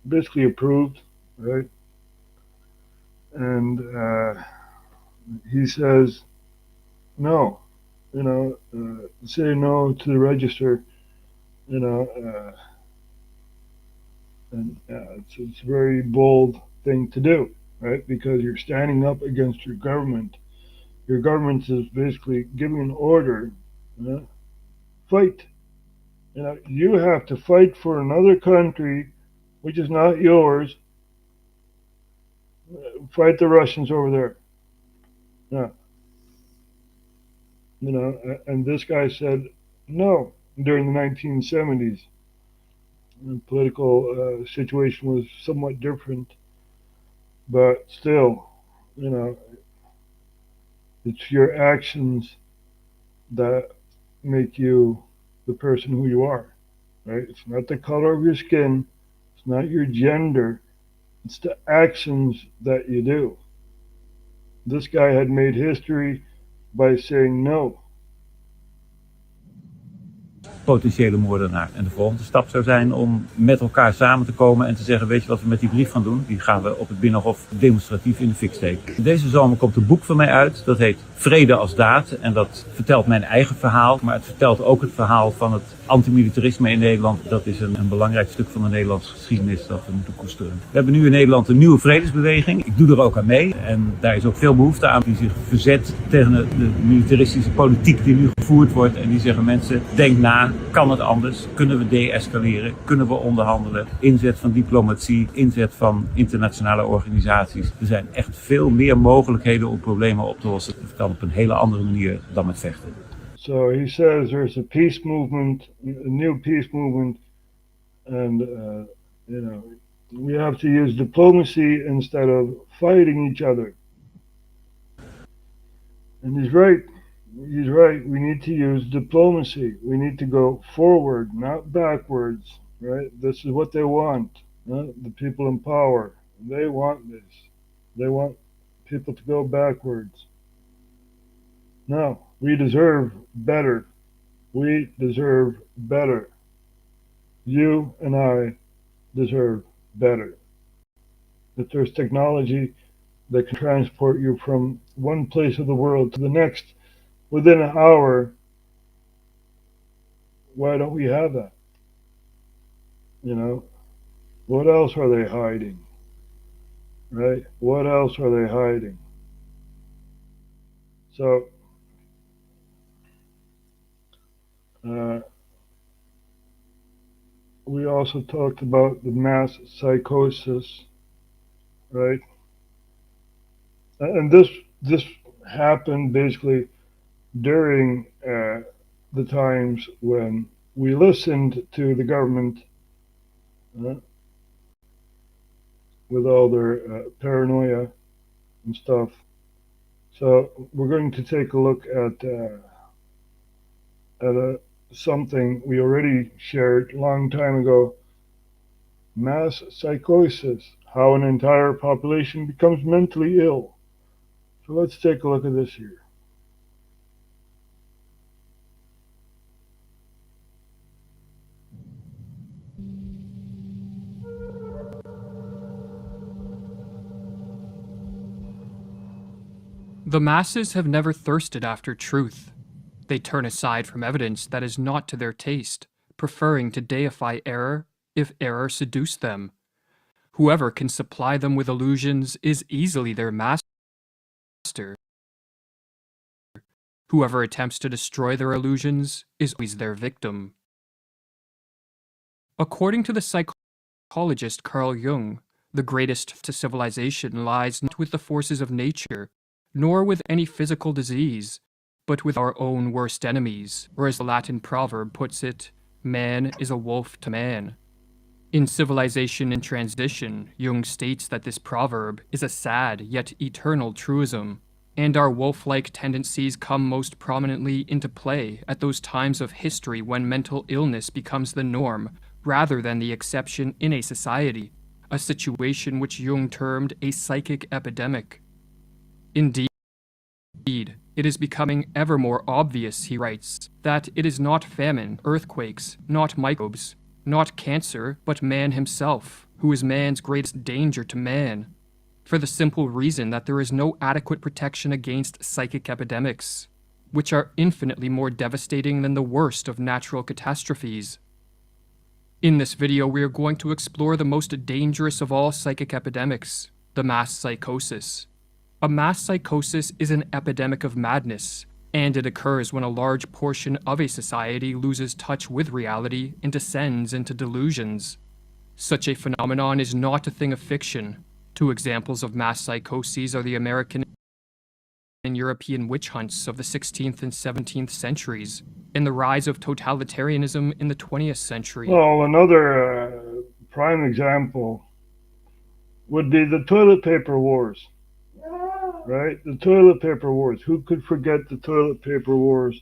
basically approved, right? And he says, no, say no to the register, and it's a very bold thing to do, right? Because you're standing up against your government. Your government is basically giving an order, fight. You have to fight for another country, which is not yours. Fight the Russians over there. Yeah. You know, and this guy said no during the 1970s. The political situation was somewhat different, but still, you know, it's your actions that make you the person who you are, right? It's not the color of your skin, it's not your gender, it's the actions that you do. This guy had made history by saying no. Potentiële moordenaar. En de volgende stap zou zijn om met elkaar samen te komen en te zeggen, weet je wat we met die brief gaan doen? Die gaan we op het Binnenhof demonstratief in de fik steken. Deze zomer komt een boek van mij uit, dat heet Vrede als daad. En dat vertelt mijn eigen verhaal, maar het vertelt ook het verhaal van het antimilitarisme in Nederland. Dat is een belangrijk stuk van de Nederlandse geschiedenis dat we moeten koesteren. We hebben nu in Nederland een nieuwe vredesbeweging. Ik doe er ook aan mee en daar is ook veel behoefte aan die zich verzet tegen de militaristische politiek die nu gevoerd wordt. En die zeggen, mensen, denk na, kan het anders? Kunnen we de-escaleren? Kunnen we onderhandelen? Inzet van diplomatie, inzet van internationale organisaties. Er zijn echt veel meer mogelijkheden om problemen op te lossen. Het kan op een hele andere manier dan met vechten. So he says there's a peace movement, a new peace movement, and you know, we have to use diplomacy instead of fighting each other. And he's right. He's right. We need to use diplomacy. We need to go forward, not backwards. Right? This is what they want. The people in power. They want this. They want people to go backwards. No, we deserve better. We deserve better. You and I deserve better. If there's technology that can transport you from one place of the world to the next within an hour, why don't we have that? You know, what else are they hiding? Right? What else are they hiding? So, we also talked about the mass psychosis, right? And this happened basically during the times when we listened to the government with all their paranoia and stuff. So we're going to take a look at something we already shared a long time ago. Mass psychosis, how an entire population becomes mentally ill. So let's take a look at this here. The masses have never thirsted after truth. They turn aside from evidence that is not to their taste, preferring to deify error if error seduce them. Whoever can supply them with illusions is easily their master. Whoever attempts to destroy their illusions is always their victim. According to the psychologist Carl Jung, the greatest to civilization lies not with the forces of nature, nor with any physical disease, but with our own worst enemies, or as the Latin proverb puts it, man is a wolf to man. In Civilization in Transition, Jung states that this proverb is a sad yet eternal truism, and our wolf-like tendencies come most prominently into play at those times of history when mental illness becomes the norm rather than the exception in a society, a situation which Jung termed a psychic epidemic. Indeed, it is becoming ever more obvious, he writes, that it is not famine, earthquakes, not microbes, not cancer, but man himself, who is man's greatest danger to man, for the simple reason that there is no adequate protection against psychic epidemics, which are infinitely more devastating than the worst of natural catastrophes. In this video, we are going to explore the most dangerous of all psychic epidemics, the mass psychosis. A mass psychosis is an epidemic of madness, and it occurs when a large portion of a society loses touch with reality and descends into delusions. Such a phenomenon is not a thing of fiction. Two examples of mass psychoses are the American in European witch hunts of the 16th and 17th centuries, and the rise of totalitarianism in the 20th century. Well, another prime example would be the toilet paper wars, right? The toilet paper wars. Who could forget the toilet paper wars?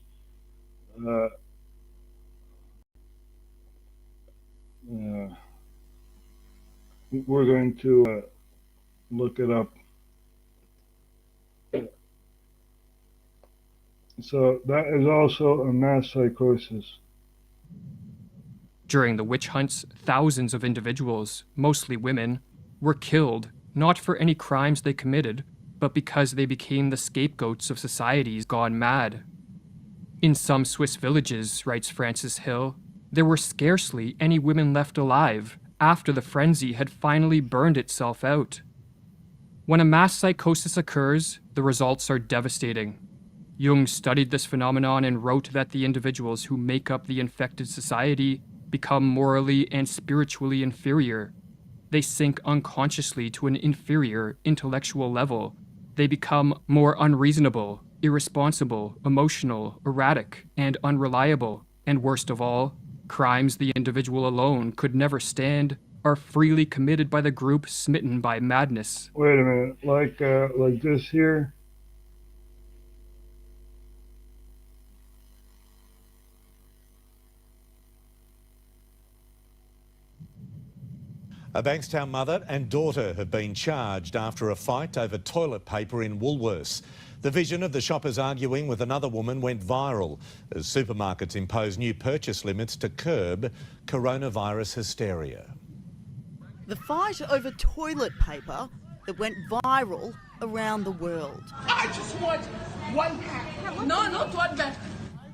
We're going to look it up. So that is also a mass psychosis. During the witch hunts, thousands of individuals, mostly women, were killed, not for any crimes they committed, but because they became the scapegoats of societies gone mad. In some Swiss villages, writes Francis Hill, there were scarcely any women left alive after the frenzy had finally burned itself out. When a mass psychosis occurs, the results are devastating. Jung studied this phenomenon and wrote that the individuals who make up the infected society become morally and spiritually inferior. They sink unconsciously to an inferior intellectual level. They become more unreasonable, irresponsible, emotional, erratic, and unreliable. And worst of all, crimes the individual alone could never stand are freely committed by the group smitten by madness. Wait a minute, like this here? A Bankstown mother and daughter have been charged after a fight over toilet paper in Woolworths. The vision of the shoppers arguing with another woman went viral as supermarkets impose new purchase limits to curb coronavirus hysteria. The fight over toilet paper that went viral around the world. I just want one pack. No, not one pack.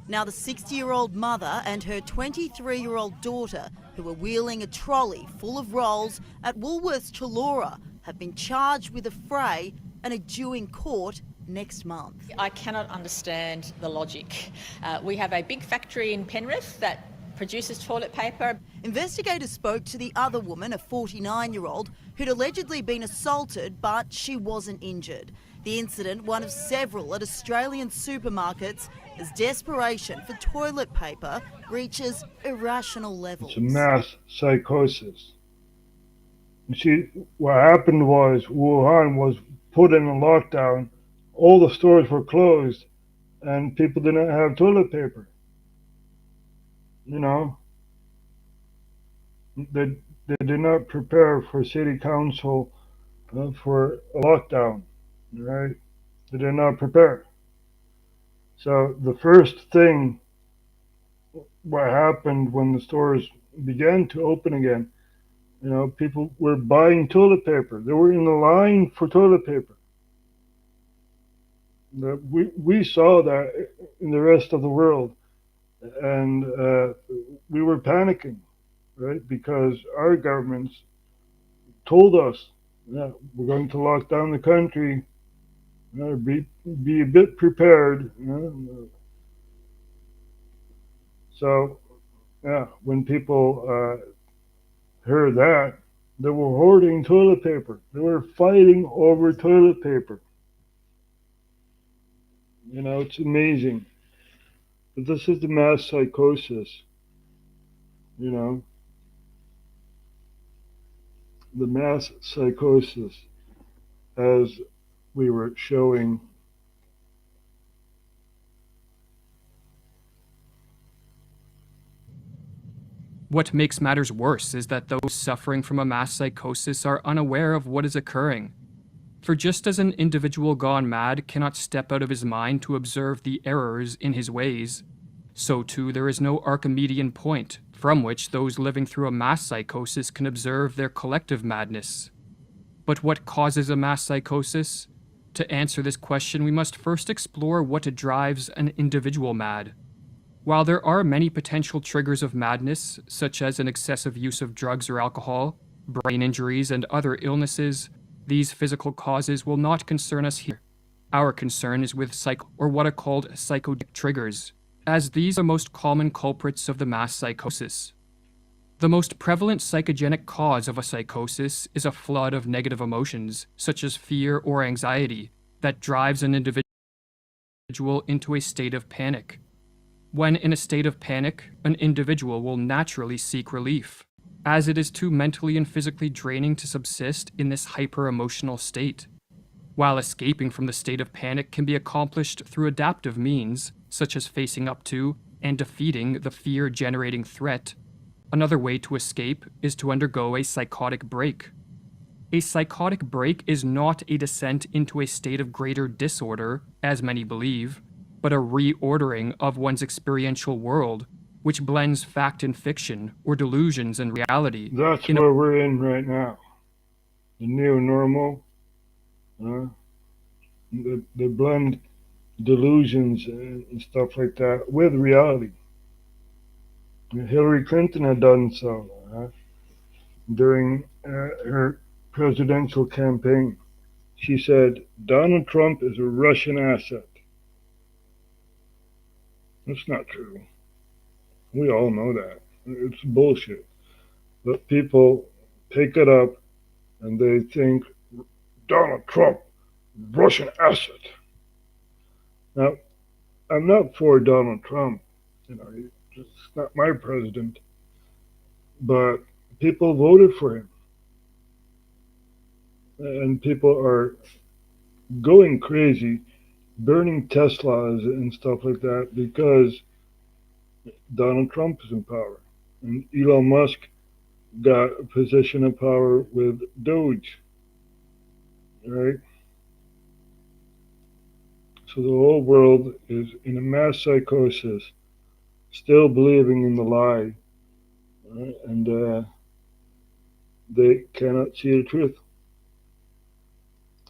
Now the 60-year-old mother and her 23-year-old daughter, who were wheeling a trolley full of rolls at Woolworths Chullora, have been charged with a fray and are due in court next month. I cannot understand the logic. We have a big factory in Penrith that produces toilet paper. Investigators spoke to the other woman, a 49-year-old, who'd allegedly been assaulted, but she wasn't injured. The incident, one of several at Australian supermarkets, as desperation for toilet paper reaches irrational levels. It's a mass psychosis. You see, what happened was Wuhan was put in a lockdown, all the stores were closed, and people didn't have toilet paper. You know, they did not prepare for city council for a lockdown, right? They did not prepare. So the first thing, what happened when the stores began to open again, you know, people were buying toilet paper. They were in the line for toilet paper. We saw that in the rest of the world, and we were panicking, right? Because our governments told us, yeah, we're going to lock down the country. Be a bit prepared. So, yeah, when people heard that, they were hoarding toilet paper. They were fighting over toilet paper. You know, it's amazing. But this is the mass psychosis. You know, the mass psychosis, as we were showing. What makes matters worse is that those suffering from a mass psychosis are unaware of what is occurring. For just as an individual gone mad cannot step out of his mind to observe the errors in his ways, so too there is no Archimedean point from which those living through a mass psychosis can observe their collective madness. But what causes a mass psychosis? To answer this question, we must first explore what drives an individual mad. While there are many potential triggers of madness, such as an excessive use of drugs or alcohol, brain injuries, and other illnesses, these physical causes will not concern us here. Our concern is with or what are called psychogenic triggers, as these are most common culprits of the mass psychosis. The most prevalent psychogenic cause of a psychosis is a flood of negative emotions, such as fear or anxiety, that drives an individual individual into a state of panic. When in a state of panic, an individual will naturally seek relief, as it is too mentally and physically draining to subsist in this hyper-emotional state. While escaping from the state of panic can be accomplished through adaptive means, such as facing up to and defeating the fear-generating threat, another way to escape is to undergo a psychotic break. A psychotic break is not a descent into a state of greater disorder, as many believe, but a reordering of one's experiential world, which blends fact and fiction, or delusions and reality. That's where we're in right now. The neo-normal. They blend delusions and stuff like that with reality. Hillary Clinton had done so during her presidential campaign. She said, Donald Trump is a Russian asset. That's not true. We all know that. It's bullshit. But people pick it up and they think, Donald Trump, Russian asset. Now, I'm not for Donald Trump. It's not my president. But people voted for him. And people are going crazy, burning Teslas and stuff like that because Donald Trump is in power. And Elon Musk got a position of power with Doge. Right? So the whole world is in a mass psychosis, still believing in the lie. Right? And they cannot see the truth.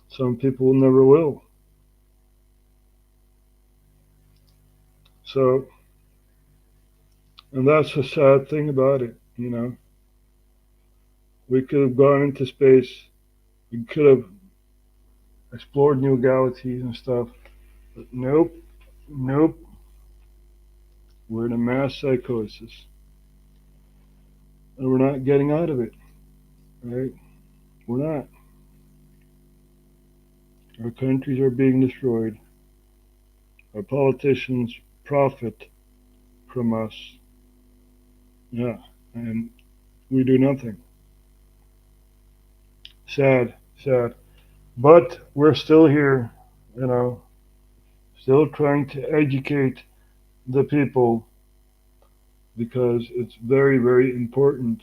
Some people never will. So, and that's the sad thing about it, We could have gone into space. We could have explored new galaxies and stuff. But nope. We're in a mass psychosis. And we're not getting out of it. Right? We're not. Our countries are being destroyed. Our politicians profit from us. Yeah, and we do nothing. Sad. But we're still here, still trying to educate the people because it's very, very important.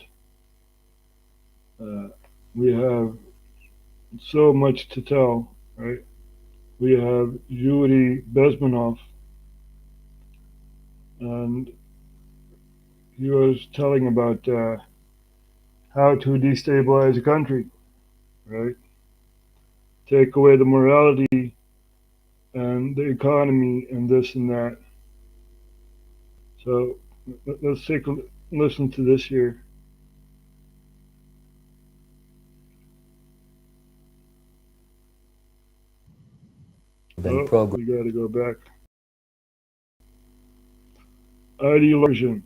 We have so much to tell. Right? We have Yuri Bezmenov, and he was telling about how to destabilize a country, right? Take away the morality and the economy and this and that. So let's take a listen to this here. We got to go back. Ideology.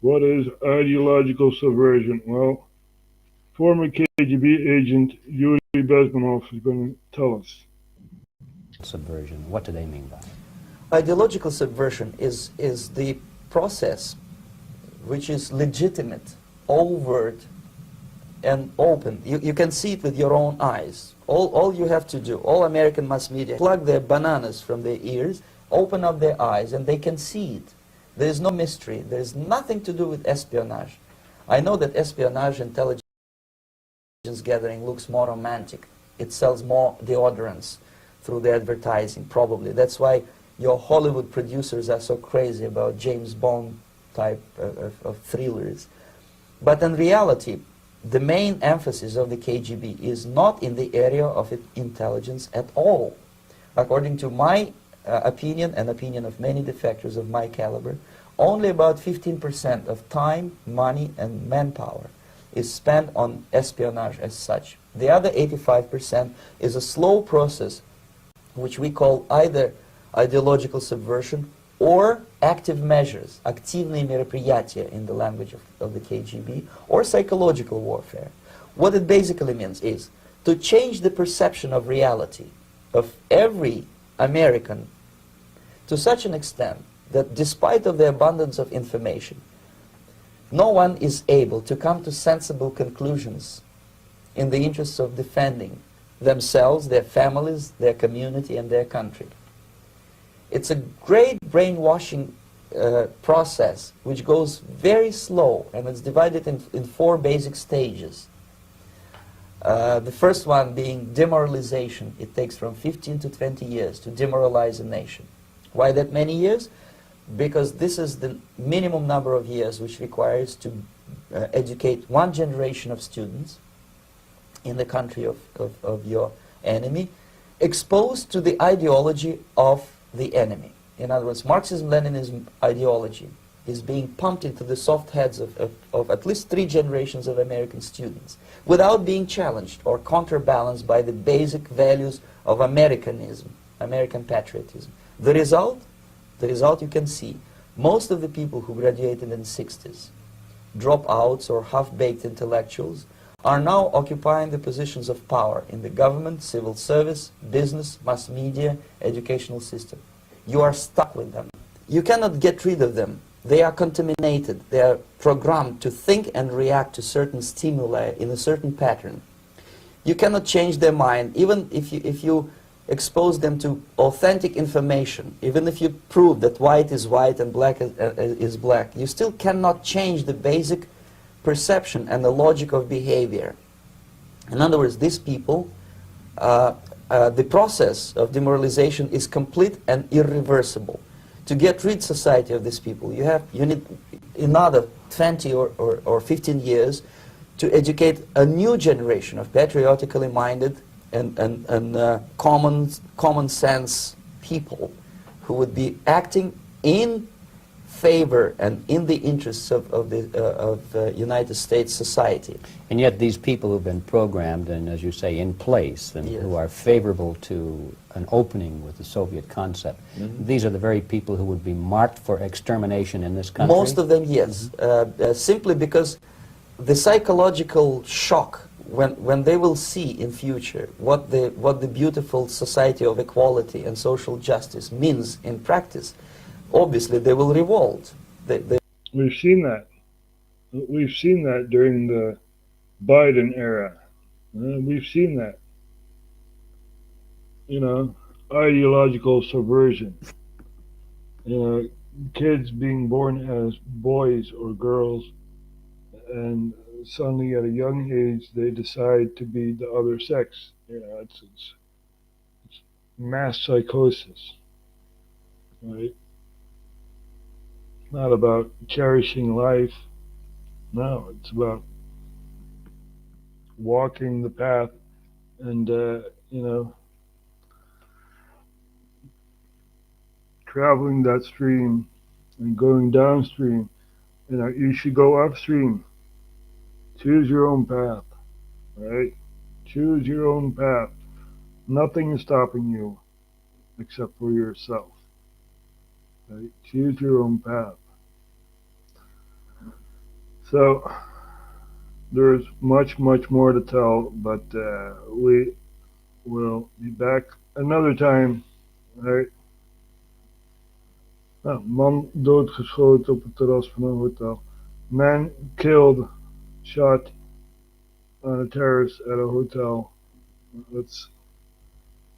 What is ideological subversion? Well, former KGB agent Yuri Bezmenov is going to tell us. Subversion. What do they mean by it? Ideological subversion is the process which is legitimate, overt, and open. You can see it with your own eyes. All you have to do, all American mass media, plug their bananas from their ears, open up their eyes, and they can see it. There is no mystery. There is nothing to do with espionage. I know that espionage, intelligence gathering looks more romantic. It sells more deodorants through the advertising, probably. That's why your Hollywood producers are so crazy about James Bond type of thrillers. But in reality, the main emphasis of the KGB is not in the area of intelligence at all. According to my opinion and opinion of many defectors of my caliber, only about 15% of time, money, and manpower is spent on espionage as such. The other 85% is a slow process which we call either ideological subversion or active measures, активные мероприятия in the language of the KGB, or psychological warfare. What it basically means is to change the perception of reality of every American to such an extent that despite of the abundance of information, no one is able to come to sensible conclusions in the interests of defending themselves, their families, their community, and their country. It's a great brainwashing process which goes very slow, and it's divided in 4 basic stages. The first one being demoralization. It takes from 15 to 20 years to demoralize a nation. Why that many years? Because this is the minimum number of years which requires to educate one generation of students in the country of your enemy, exposed to the ideology of the enemy. In other words, Marxism-Leninism ideology is being pumped into the soft heads of at least 3 generations of American students without being challenged or counterbalanced by the basic values of Americanism, American patriotism. The result you can see. Most of the people who graduated in the 60s, dropouts or half-baked intellectuals, are now occupying the positions of power in the government, civil service, business, mass media, educational system. You are stuck with them. You cannot get rid of them. They are contaminated. They are programmed to think and react to certain stimuli in a certain pattern. You cannot change their mind, even if you expose them to authentic information, even if you prove that white is white and black is black, you still cannot change the basic perception and the logic of behavior. In other words, these people, the process of demoralization is complete and irreversible. To get rid society of these people, you need another 20 or 15 years to educate a new generation of patriotically minded and common sense people who would be acting in favor and in the interests of the United States society. And yet these people who've been programmed and, as you say, in place and who are favorable to an opening with the Soviet concept, these are the very people who would be marked for extermination in this country? Most of them, yes. Simply because the psychological shock when they will see in future what the beautiful society of equality and social justice means in practice, obviously they will revolt. We've seen that. We've seen that during the Biden era. We've seen that. You know, ideological subversion. You know, kids being born as boys or girls, and suddenly at a young age they decide to be the other sex. You know, it's mass psychosis, right? Not about cherishing life. No, it's about walking the path and, you know, traveling that stream and going downstream. You know, you should go upstream. Choose your own path, right? Choose your own path. Nothing is stopping you except for yourself. Right? Choose your own path. So there's much more to tell, but we will be back another time. Right? Nou, man doodgeschoten op het terras van een hotel. Man killed, shot on a terrace at a hotel. Let's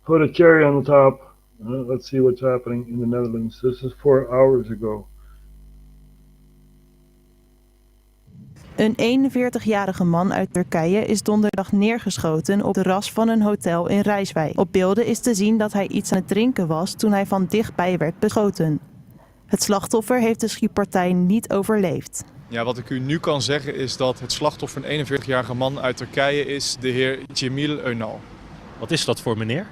put a cherry on the top. Let's see what's happening in the Netherlands. This is 4 hours ago. Een 41-jarige man uit Turkije is donderdag neergeschoten op het terras van een hotel in Rijswijk. Op beelden is te zien dat hij iets aan het drinken was toen hij van dichtbij werd beschoten. Het slachtoffer heeft de schietpartij niet overleefd. Ja, wat ik u nu kan zeggen is dat het slachtoffer een 41-jarige man uit Turkije is, de heer Cemil Önal. Wat is dat voor meneer?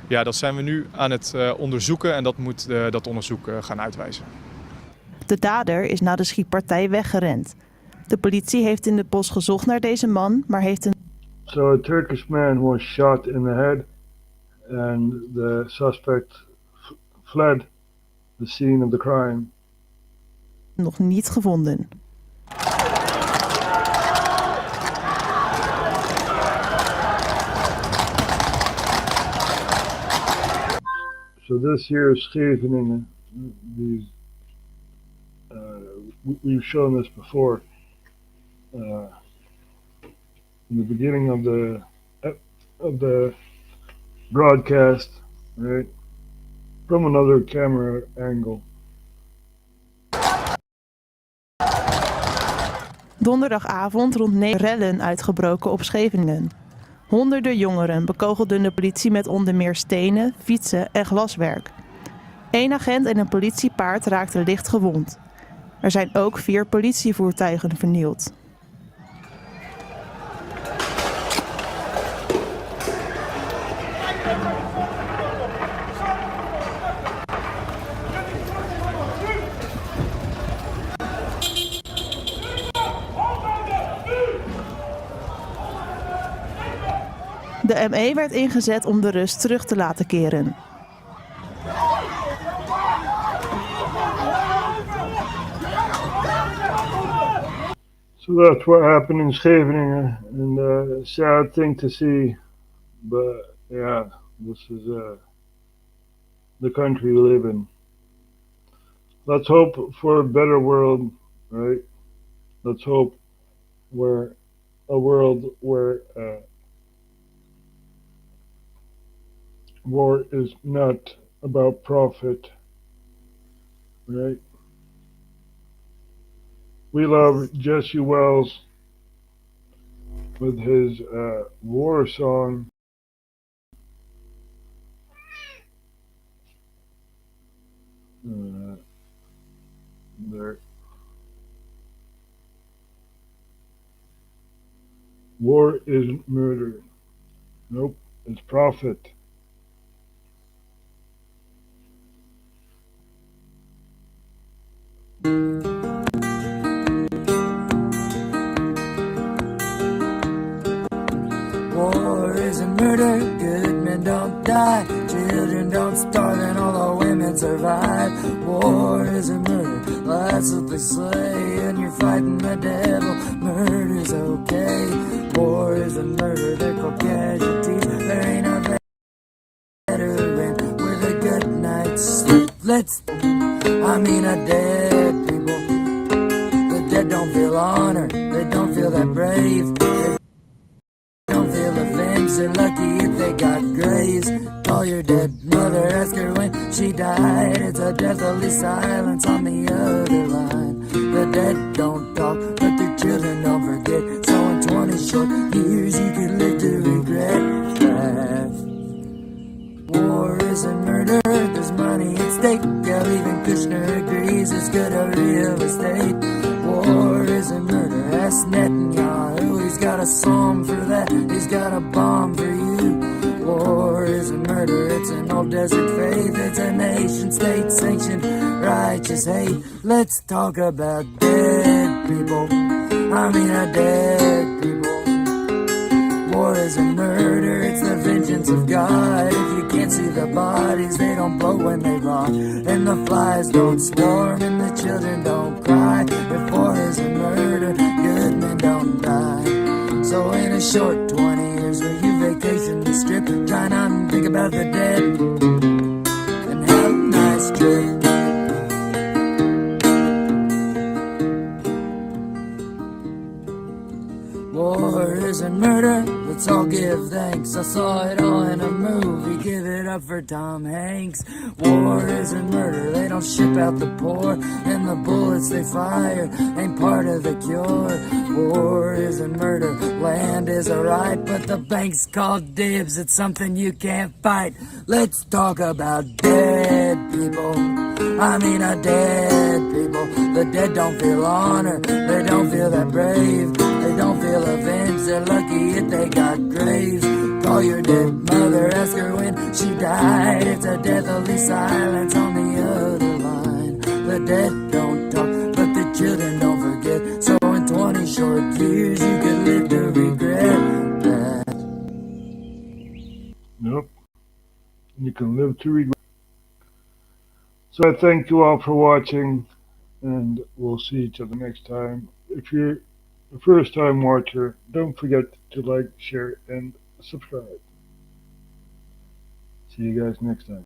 Ja, dat zijn we nu aan het onderzoeken en dat moet dat onderzoek gaan uitwijzen. De dader is na de schietpartij weggerend. De politie heeft in de bos gezocht naar deze man, maar heeft een... So a Turkish man was shot in the head and the suspect fled the scene of the crime. Nog niet gevonden. So this here is Scheveningen. these we've shown this before in the beginning of the broadcast, right? From another camera angle. Donderdagavond rond 9 rellen uitgebroken op Scheveningen. Honderden jongeren bekogelden de politie met onder meer stenen, fietsen en glaswerk. 1 agent en een politiepaard raakten licht gewond. Er zijn ook 4 politievoertuigen vernield. De ME werd ingezet om de rust terug te laten keren. So that's what happened in Scheveningen, and a sad thing to see, but yeah, this is the country we live in. Let's hope for a better world, right? Let's hope a world where war is not about profit, right? We love Jesse Wells with his war song. There. War isn't murder. Nope, it's profit. War isn't murder, good men don't die, children don't starve, and all the women survive. War isn't murder, that's what they say, and you're fighting the devil, murder's okay. War isn't murder, they're called casualties, there ain't a veteran with a good night's sleep. A dead people, the dead don't feel honor, they don't feel that brave, they don't feel avenged, they're lucky if they got graves. Call your dead mother, ask her when she died, it's a deathly silence on the other line. The dead don't talk, but their children don't forget, so in 20 short years you can live to regret that. War isn't murder, there's money at stake, yeah, even Kushner agrees it's good at real estate. War isn't murder, ask Netanyahu, he's got a psalm for that, he's got a bomb for you. War isn't murder, it's an old desert faith, it's a nation state sanctioned righteous hate. Let's talk about dead people, dead people. War isn't murder, it's the vengeance of God. If you can't see the bodies, they don't blow when they rot, and the flies don't swarm, and the children don't cry. If war isn't murder, good men don't die. So in a short 20 years, will you vacation the strip, try not and think about the dead, and have a nice trip. War isn't murder, let's all give thanks. I saw it all in a movie, give it up for Tom Hanks. War isn't murder, they don't ship out the poor, and the bullets they fire ain't part of the cure. War isn't murder, land is a right, but the bank's called dibs, it's something you can't fight. Let's talk about dead people, dead people. The dead don't feel honor, they don't feel that brave, they don't feel avenged, they're lucky if they got graves. Call your dead mother, ask her when she died, it's a deathly silence on the other line. The dead don't talk, but the children don't forget, so in 20 short years you can live to regret that. Nope, you can live to regret. So I thank you all for watching, and we'll see each other next time. If you're a first time watcher, don't forget to like, share, and subscribe. See you guys next time.